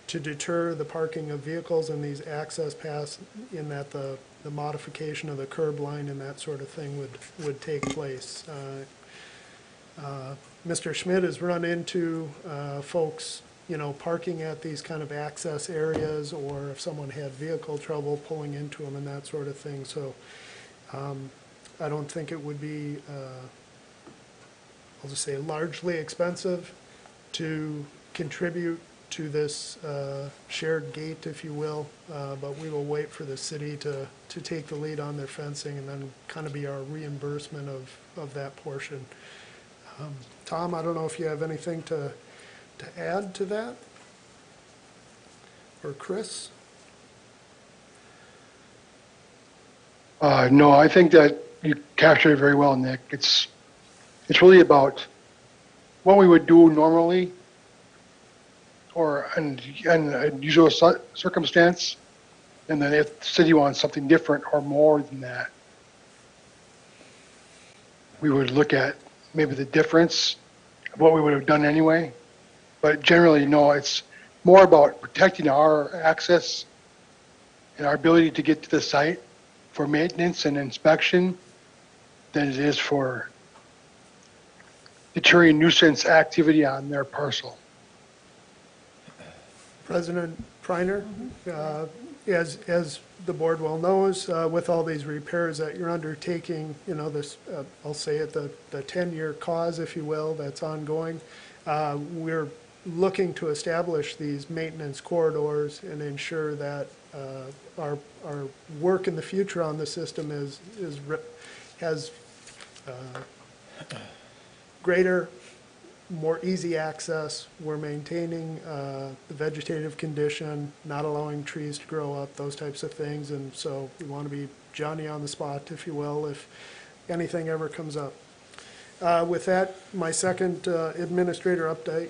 to deter the parking of vehicles in these access paths, in that the modification of the curb line and that sort of thing would take place. Mr. Schmidt has run into folks, you know, parking at these kind of access areas, or if someone had vehicle trouble pulling into them and that sort of thing. So I don't think it would be, I'll just say, largely expensive to contribute to this shared gate, if you will, but we will wait for the city to take the lead on their fencing and then kind of be our reimbursement of that portion. Tom, I don't know if you have anything to add to that? Or Chris? No, I think that you captured it very well, Nick. It's really about what we would do normally or in a usual circumstance, and then if the city wants something different or more than that, we would look at maybe the difference of what we would have done anyway. But generally, no, it's more about protecting our access and our ability to get to the site for maintenance and inspection than it is for deterring nuisance activity on their parcel. President Preiner, as the board well knows, with all these repairs that you're undertaking, you know, this, I'll say it, the 10-year cause, if you will, that's ongoing, we're looking to establish these maintenance corridors and ensure that our work in the future on the system has greater, more easy access. We're maintaining the vegetative condition, not allowing trees to grow up, those types of things. And so we want to be Johnny on the spot, if you will, if anything ever comes up. With that, my second administrator update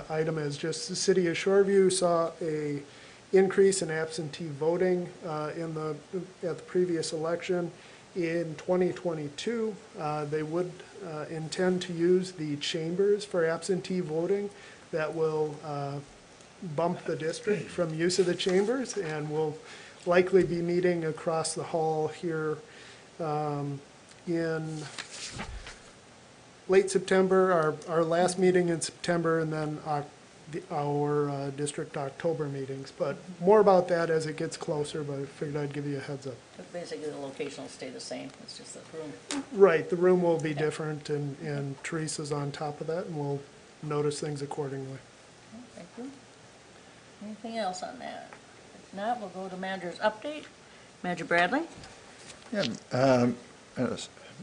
item is just the city of Shoreview saw a increase in absentee voting at the previous election. In 2022, they would intend to use the chambers for absentee voting. That will bump the district from use of the chambers, and we'll likely be meeting across the hall here in late September, our last meeting in September, and then our district October meetings. But more about that as it gets closer, but I figured I'd give you a heads up. But basically, the location will stay the same, it's just the room. Right, the room will be different, and Teresa's on top of that, and we'll notice things accordingly. Thank you. Anything else on that? If not, we'll go to manager's update. Manager Bradley? Yeah,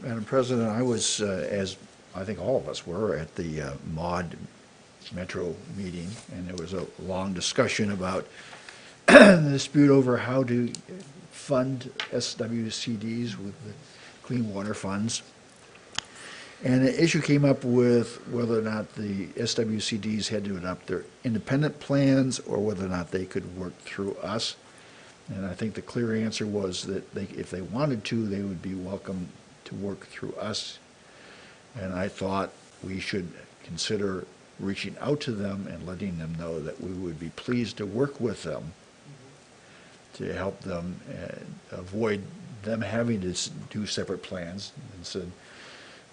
Madam President, I was, as I think all of us were, at the MAUD Metro meeting, and there was a long discussion about the dispute over how to fund SWCDs with the clean water funds. And the issue came up with whether or not the SWCDs had to adopt their independent plans or whether or not they could work through us. And I think the clear answer was that if they wanted to, they would be welcome to work through us. And I thought we should consider reaching out to them and letting them know that we would be pleased to work with them to help them avoid them having to do separate plans. And said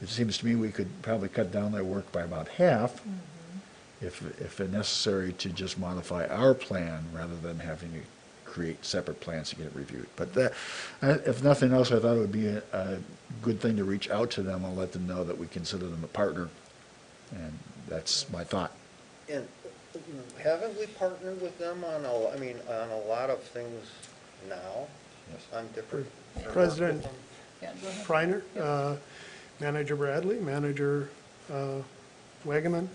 it seems to me we could probably cut down that work by about half if necessary to just modify our plan rather than having to create separate plans to get it reviewed. But that, if nothing else, I thought it would be a good thing to reach out to them and let them know that we consider them a partner. And that's my thought. And haven't we partnered with them on on a lot of things now? Yes. On different. President Yeah, go ahead. Preiner, Manager Bradley, Manager Wagaman.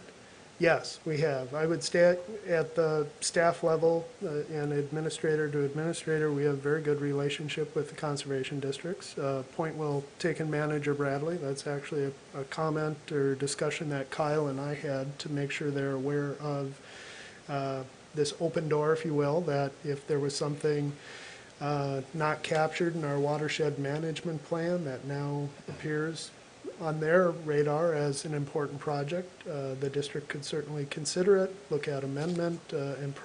Yes, we have. I would stay at the staff level and administrator to administrator. We have a very good relationship with the conservation districts. Point well taken, Manager Bradley. That's actually a comment or discussion that Kyle and I had to make sure they're aware of this open door, if you will, that if there was something not captured in our watershed management plan that now appears on their radar as an important project, the district could certainly consider it, look at amendment, and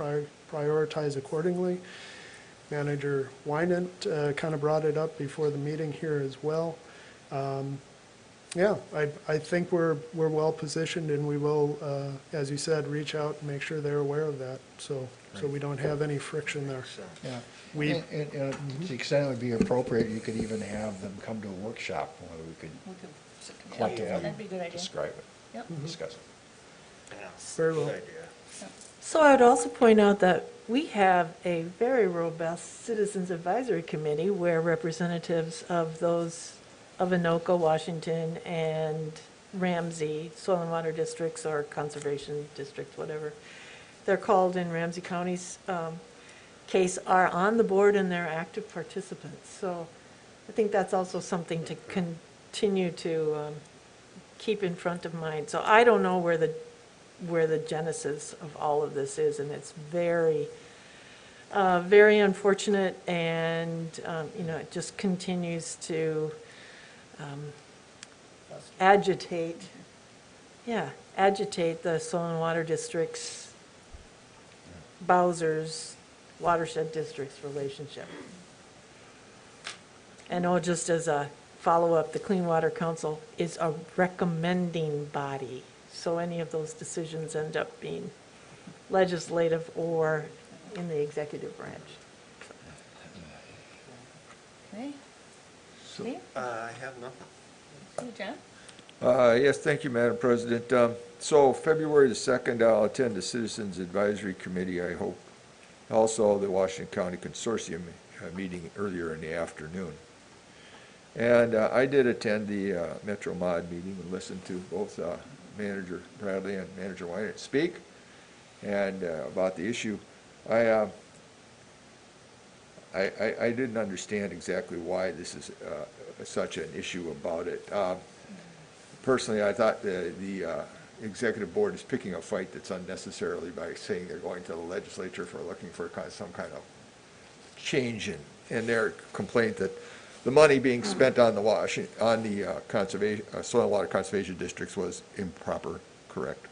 prioritize accordingly. Manager Wynant kind of brought it up before the meeting here as well. Yeah, I think we're well positioned, and we will, as you said, reach out and make sure they're aware of that, so we don't have any friction there. Yeah. We- And to the extent it would be appropriate, you could even have them come to a workshop where we could We could- collectively That'd be a good idea. describe it, Yep. discuss it. Yeah, Very well. good idea. So I would also point out that we have a very robust Citizens Advisory Committee where representatives of those of Anoka, Washington, and Ramsey, soil and water districts or conservation districts, whatever they're called in Ramsey County's case, are on the board and they're active participants. So I think that's also something to continue to keep in front of mind. So I don't know where the genesis of all of this is, and it's very, very unfortunate, and it just continues to agitate the soil and water districts, Bowser's watershed districts relationship. And just as a follow-up, the Clean Water Council is a recommending body. So any of those decisions end up being legislative or in the executive branch. Okay. Steve? I have nothing. See you, John? Yes, thank you, Madam President. So February the 2nd, I'll attend the Citizens Advisory Committee, I hope. Also, the Washington County Consortium meeting earlier in the afternoon. And I did attend the Metro Mod meeting and listened to both Manager Bradley and Manager Wynant speak and about the issue. I didn't understand exactly why this is such an issue about it. Personally, I thought the executive board is picking a fight that's unnecessarily by saying they're going to the legislature for looking for some kind of change in their complaint that the money being spent on the conservation, soil and water conservation districts was improper, correct.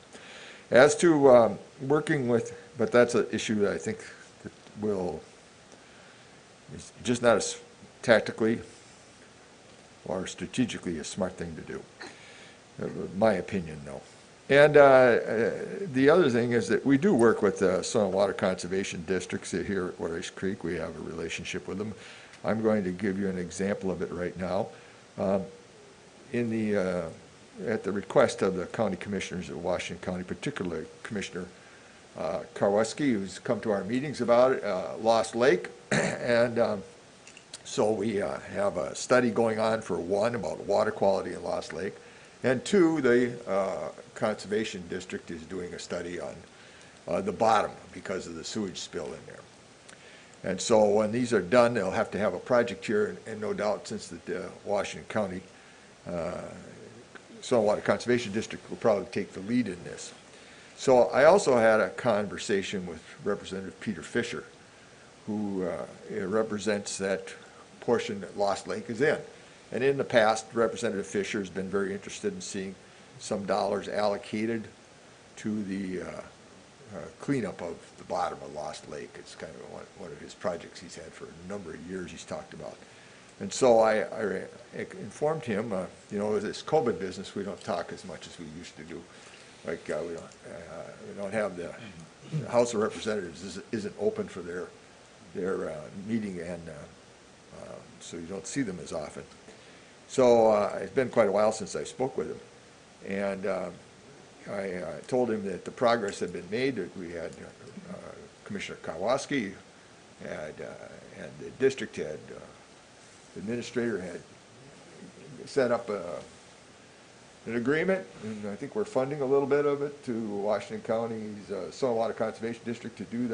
As to working with, but that's an issue that I think that is just not as tactically or strategically a smart thing to do. My opinion, no. And the other thing is that we do work with soil and water conservation districts here at Watershed Creek. We have a relationship with them. I'm going to give you an example of it right now. At the request of the county commissioners of Washington County, particularly Commissioner Karweski, who's come to our meetings about it, Lost Lake. And so we have a study going on for one, about water quality in Lost Lake. And two, the Conservation District is doing a study on the bottom because of the sewage spill in there. And so when these are done, they'll have to have a project here, and no doubt since the Washington County Soil and Water Conservation District will probably take the lead in this. So I also had a conversation with Representative Peter Fisher, who represents that portion that Lost Lake is in. And in the past, Representative Fisher has been very interested in seeing some dollars allocated to the cleanup of the bottom of Lost Lake. It's kind of one of his projects he's had for a number of years he's talked about. And so I informed him, you know, with this COVID business, we don't talk as much as we used to do. Like, we don't have the House of Representatives isn't open for their meeting, and so you don't see them as often. So it's been quite a while since I spoke with him, and I told him that the progress had been made, that we had Commissioner Kowalski had, and the district had, the administrator had set up an agreement, and I think we're funding a little bit of it to Washington County's Soil and Water Conservation District to do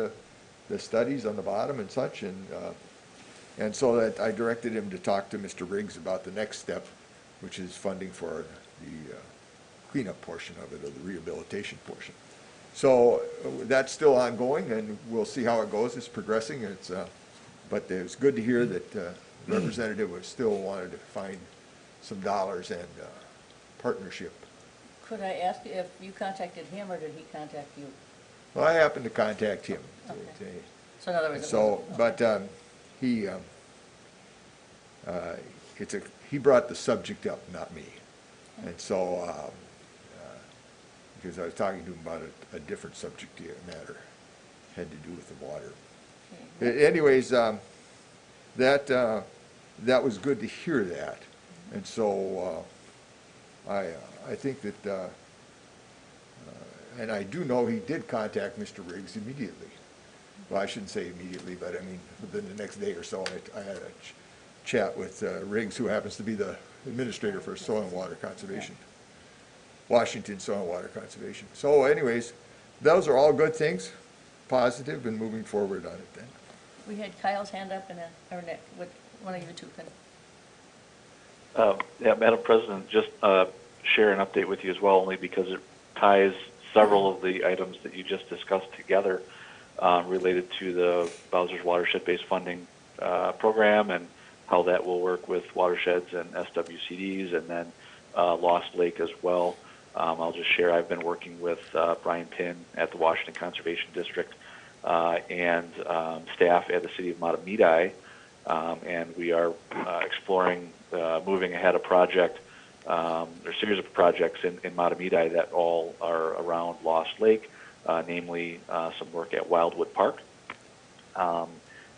the studies on the bottom and such, and so that I directed him to talk to Mr. Riggs about the next step, which is funding for the cleanup portion of it, or the rehabilitation portion. So that's still ongoing, and we'll see how it goes. It's progressing. But it was good to hear that the representative was still wanted to find some dollars and partnership. Could I ask you if you contacted him or did he contact you? Well, I happened to contact him. Okay. So in other words, he brought the subject up, not me. And so, because I was talking to him about a different subject matter, had to do with the water. Anyways, that was good to hear that. And so, I think that, and I do know he did contact Mr. Riggs immediately. Well, I shouldn't say immediately, but I mean, within the next day or so, I had a chat with Riggs, who happens to be the administrator for Soil and Water Conservation, Washington Soil and Water Conservation. So anyways, those are all good things, positive, and moving forward on it then. we had Kyle's hand up and then, or Nick, one of you two can. Yeah, Madam President, just share an update with you as well, only because it ties several of the items that you just discussed together related to the Bowser's Watershed-based funding program and how that will work with watersheds and SWCDs, and then Lost Lake as well. I'll just share, I've been working with Brian Pinn at the Washington Conservation District and staff at the City of Matamidi, and we are exploring moving ahead a project, or series of projects in Matamidi that all are around Lost Lake, namely some work at Wildwood Park on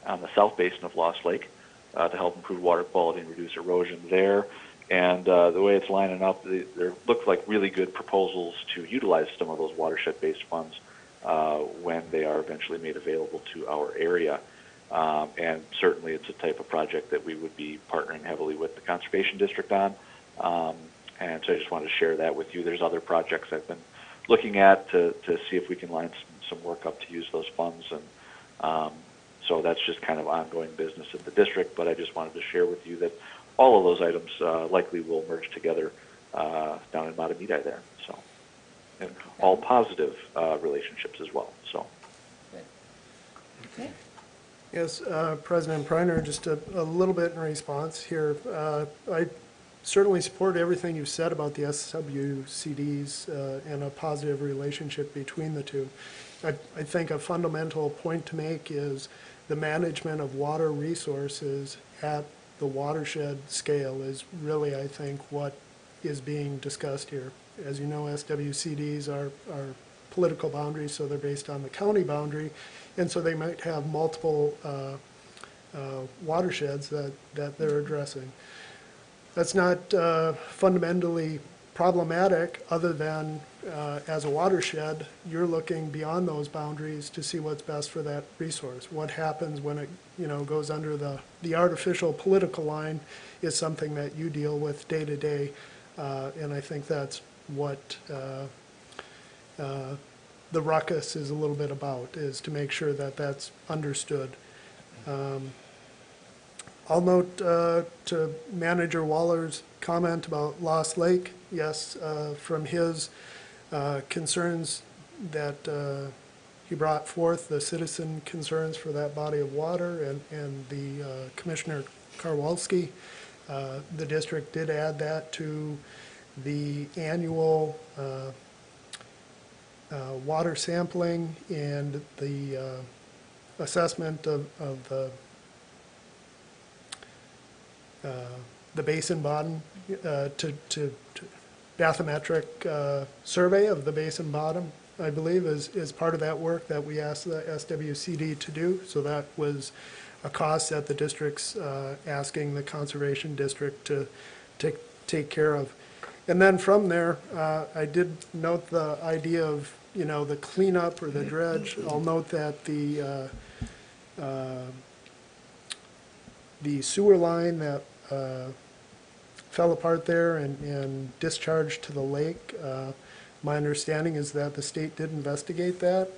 the south basin of Lost Lake to help improve water quality and reduce erosion there. And the way it's lining up, there look like really good proposals to utilize some of those watershed-based funds when they are eventually made available to our area. And certainly it's a type of project that we would be partnering heavily with the Conservation District on. And so I just wanted to share that with you. There's other projects I've been looking at to see if we can line some work up to use those funds. And so that's just kind of ongoing business at the district, but I just wanted to share with you that all of those items likely will merge together down in Matamidi there. So, and all positive relationships as well. So. Good. Okay. Yes, President Preiner, just a little bit in response here. I certainly support everything you've said about the SWCDs and a positive relationship between the two. I think a fundamental point to make is the management of water resources at the watershed scale is really, I think, what is being discussed here. As you know, SWCDs are political boundaries, so they're based on the county boundary, and so they might have multiple watersheds that they're addressing. That's not fundamentally problematic, other than as a watershed, you're looking beyond those boundaries to see what's best for that resource. What happens when it goes under the artificial political line is something that you deal with day to day, and I think that's what the ruckus is a little bit about, is to make sure that that's understood. I'll note to Manager Waller's comment about Lost Lake. Yes, from his concerns that he brought forth, the citizen concerns for that body of water, and the Commissioner Karwalski, the district did add that to the annual water sampling and the assessment of the the basin bottom, to bathymetric survey of the basin bottom, I believe, is part of that work that we asked the SWCD to do. So that was a cost that the district's asking the Conservation District to take care of. And then from there, I did note the idea of, the cleanup or the dredge. I'll note that the sewer line that fell apart there and discharged to the lake, my understanding is that the state did investigate that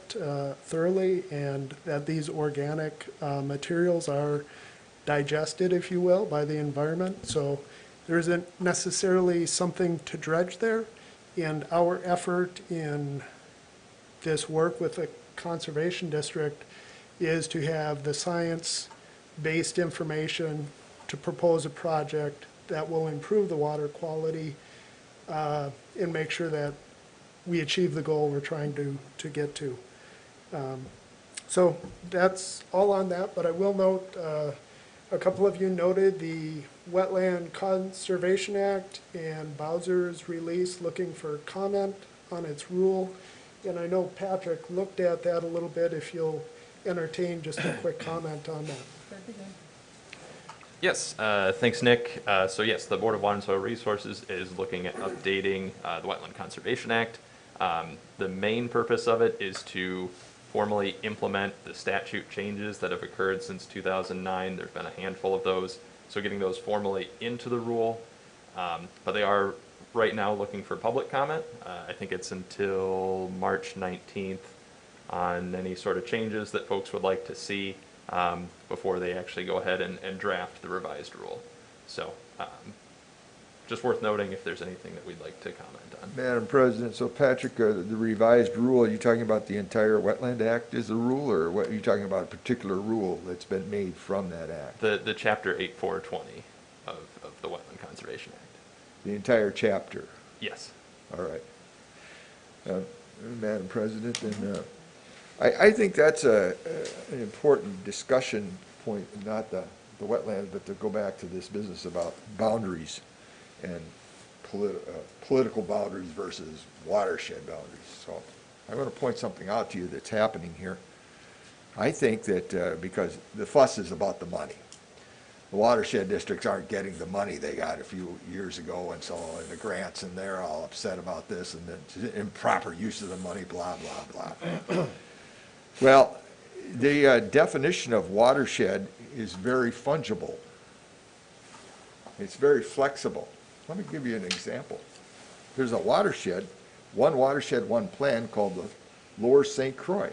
thoroughly, and that these organic materials are digested, if you will, by the environment. So there isn't necessarily something to dredge there. And our effort in this work with the Conservation District is to have the science-based information to propose a project that will improve the water quality and make sure that we achieve the goal we're trying to get to. So that's all on that, but I will note, a couple of you noted the Wetland Conservation Act and Bowser's release looking for comment on its rule. And I know Patrick looked at that a little bit, if you'll entertain just a quick comment on that. Yes, thanks, Nick. So yes, the Board of Water and Soil Resources is looking at updating the Wetland Conservation Act. The main purpose of it is to formally implement the statute changes that have occurred since 2009. There've been a handful of those, so getting those formally into the rule. But they are right now looking for public comment. I think it's until March 19th on any sort of changes that folks would like to see before they actually go ahead and draft the revised rule. So just worth noting if there's anything that we'd like to comment on. Madam President, so Patrick, the revised rule, are you talking about the entire Wetland Act as a rule, or what, are you talking about a particular rule that's been made from that act? The Chapter 8420 of the Wetland Conservation Act. The entire chapter? Yes. All right. Madam President, and I think that's an important discussion point, not the wetlands, but to go back to this business about boundaries and political boundaries versus watershed boundaries. So I'm going to point something out to you that's happening here. I think that because the fuss is about the money. The watershed districts aren't getting the money they got a few years ago, and so and the grants, and they're all upset about this and the improper use of the money, blah, blah, blah. Well, the definition of watershed is very fungible. It's very flexible. Let me give you an example. There's a watershed, one plan called the Lower St. Croix.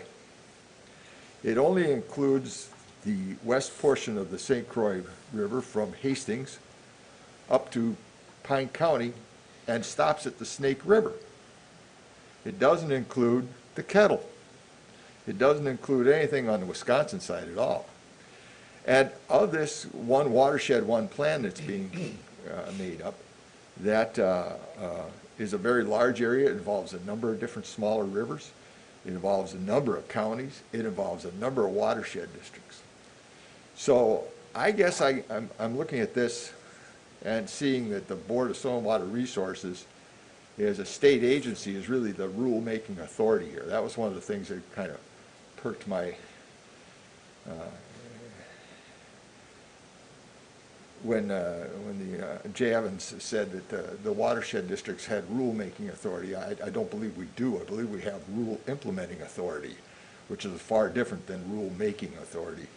It only includes the west portion of the St. Croix River from Hastings up to Pine County and stops at the Snake River. It doesn't include the Kettle. It doesn't include anything on the Wisconsin side at all. And of this one watershed, one plan that's being made up, that is a very large area. It involves a number of different smaller rivers. It involves a number of counties. It involves a number of watershed districts. So I guess I'm looking at this and seeing that the Board of Soil and Water Resources as a state agency is really the rule-making authority here. That was one of the things that kind of perked my when Jay Evans said that the watershed districts had rule-making authority. I don't believe we do. I believe we have rule-implementing authority, which is far different than rule-making authority.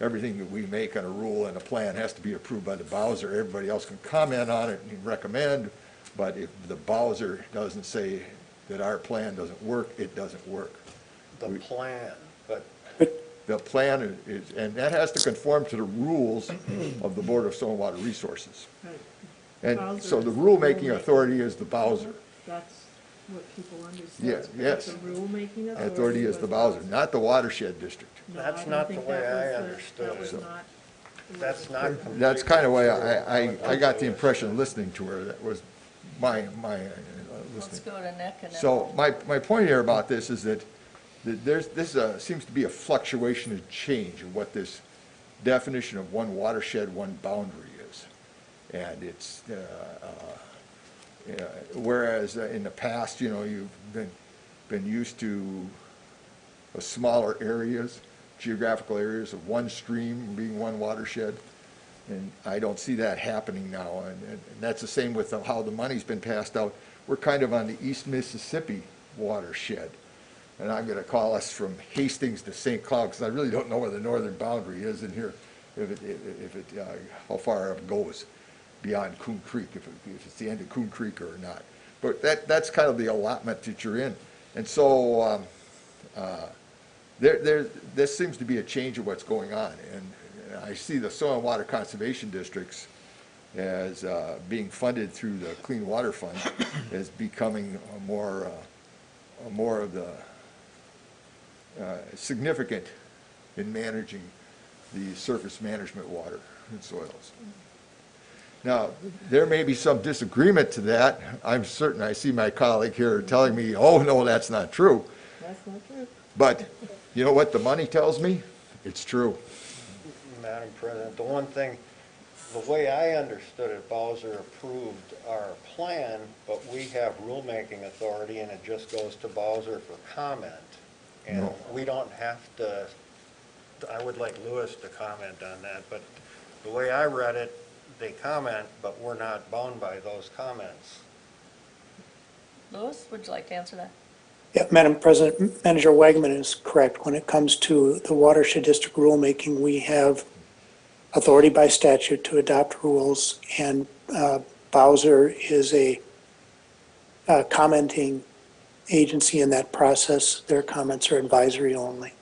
Everything that we make on a rule and a plan has to be approved by the Bowser. Everybody else can comment on it and recommend, but if the Bowser doesn't say that our plan doesn't work, it doesn't work. The plan, but The plan is, and that has to conform to the rules of the Board of Soil and Water Resources. And so the rulemaking authority is the Bowser. That's what people understand. Yes. The rulemaking Authority is the Bowser, not the watershed district. No, That's I don't not the think way that I was understood That was it. not. that's not. That's kind of way I got the impression listening to her. That was my Let's listening. go to Nick and then. So my point here about this is that seems to be a fluctuation and change in what this definition of one watershed, one boundary is. And it's, whereas in the past, you've been used to smaller areas, geographical areas of one stream being one watershed. And I don't see that happening now. And that's the same with how the money's been passed out. We're kind of on the East Mississippi watershed. And I'm going to call us from Hastings to St. Cloud, because I really don't know where the northern boundary is in here, how far it goes beyond Coon Creek, if it's the end of Coon Creek or not. But that's kind of the allotment that you're in. And so this seems to be a change of what's going on. And I see the soil and water conservation districts as being funded through the Clean Water Fund as becoming more of the significant in managing the surface management water and soils. Now, there may be some disagreement to that. I'm certain I see my colleague here telling me, oh, no, that's not true. That's not true. But you know what the money tells me? It's true. Madam President, the one thing, the way I understood it, Bowser approved our plan, but we have rulemaking authority and it just goes to Bowser for comment. And No. we don't have to, I would like Lewis to comment on that, but the way I read it, they comment, but we're not bound by those comments. Louis, would you like to answer that? Yeah, Madam President, Manager Wagman is correct. When it comes to the watershed district rulemaking, we have authority by statute to adopt rules, and Bowser is a commenting agency in that process. Their comments are advisory only.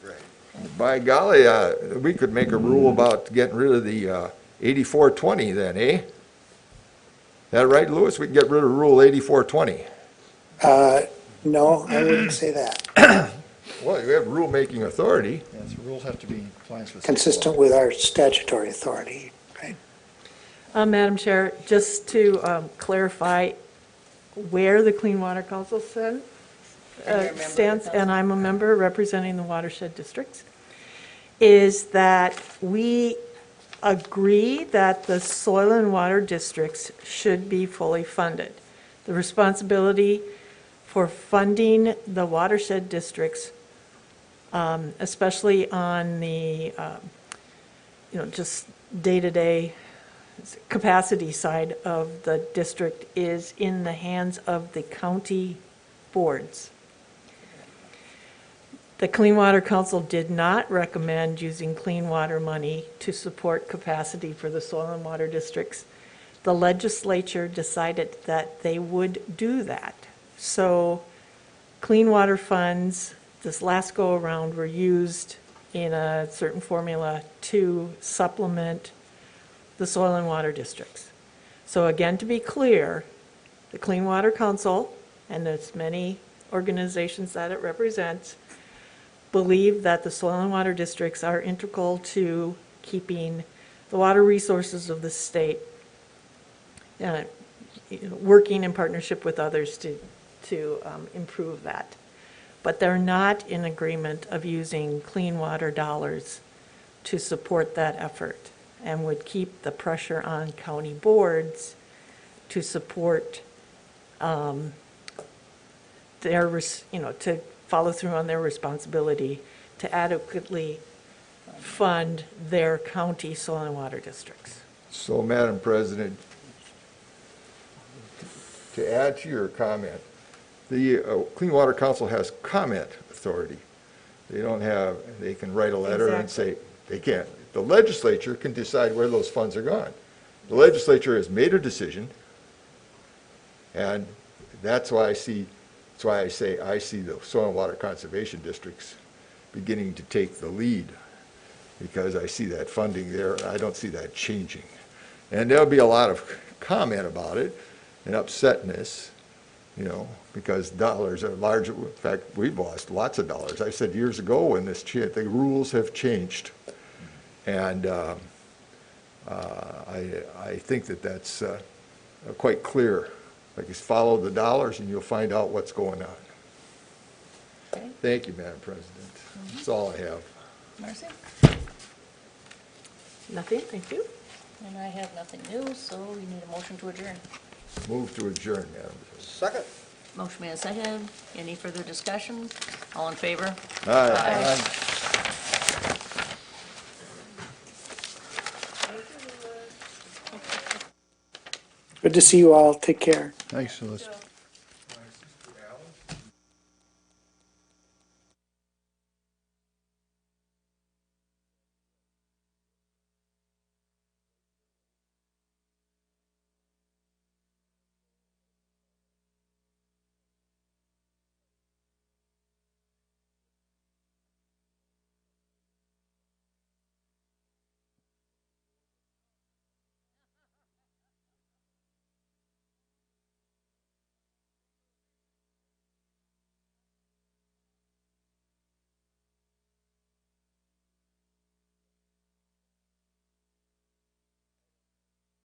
Right. By golly, we could make a rule about getting rid of the 8420 then, eh? That right, Lewis? We can get rid of Rule 8420. No, I wouldn't say that. Well, you have rulemaking authority. Yes, rules have to be in compliance with. state Consistent law. with our statutory authority, right? Madam Chair, just to clarify where the Clean Water Council And you're a member of the stands, council? and I'm a member representing the watershed districts, is that we agree that the soil and water districts should be fully funded. The responsibility for funding the watershed districts, especially on the, just day-to-day capacity side of the district, is in the hands of the county boards. The Clean Water Council did not recommend using clean water money to support capacity for the soil and water districts. The legislature decided that they would do that. So clean water funds, this last go-around, were used in a certain formula to supplement the soil and water districts. So again, to be clear, the Clean Water Council, and there's many organizations that it represents, believe that the soil and water districts are integral to keeping the water resources of the state, working in partnership with others to improve that. But they're not in agreement of using clean water dollars to support that effort, and would keep the pressure on county boards to support to follow through on their responsibility to adequately fund their county soil and water districts. So, Madam President, to add to your comment, the Clean Water Council has comment authority. They can write a letter and say, they can't. The legislature can decide where those funds are gone. The legislature has made a decision, and that's why I say I see the soil and water conservation districts beginning to take the lead, because I see that funding there, and I don't see that changing. And there'll be a lot of comment about it and upsetness, because dollars are large. In fact, we've lost lots of dollars. I said years ago when the rules have changed. And I think that's quite clear. Like, just follow the dollars and you'll find out what's going on. Okay. Thank you, Madam President. That's all I have. Marcy? Nothing, thank you. And I have nothing new, so we need a motion to adjourn. Move to adjourn, Madam President. Second. Motion made and seconded. Any further discussion? All in favor? Aye. Good to see you all. Take care. Thanks, Elizabeth.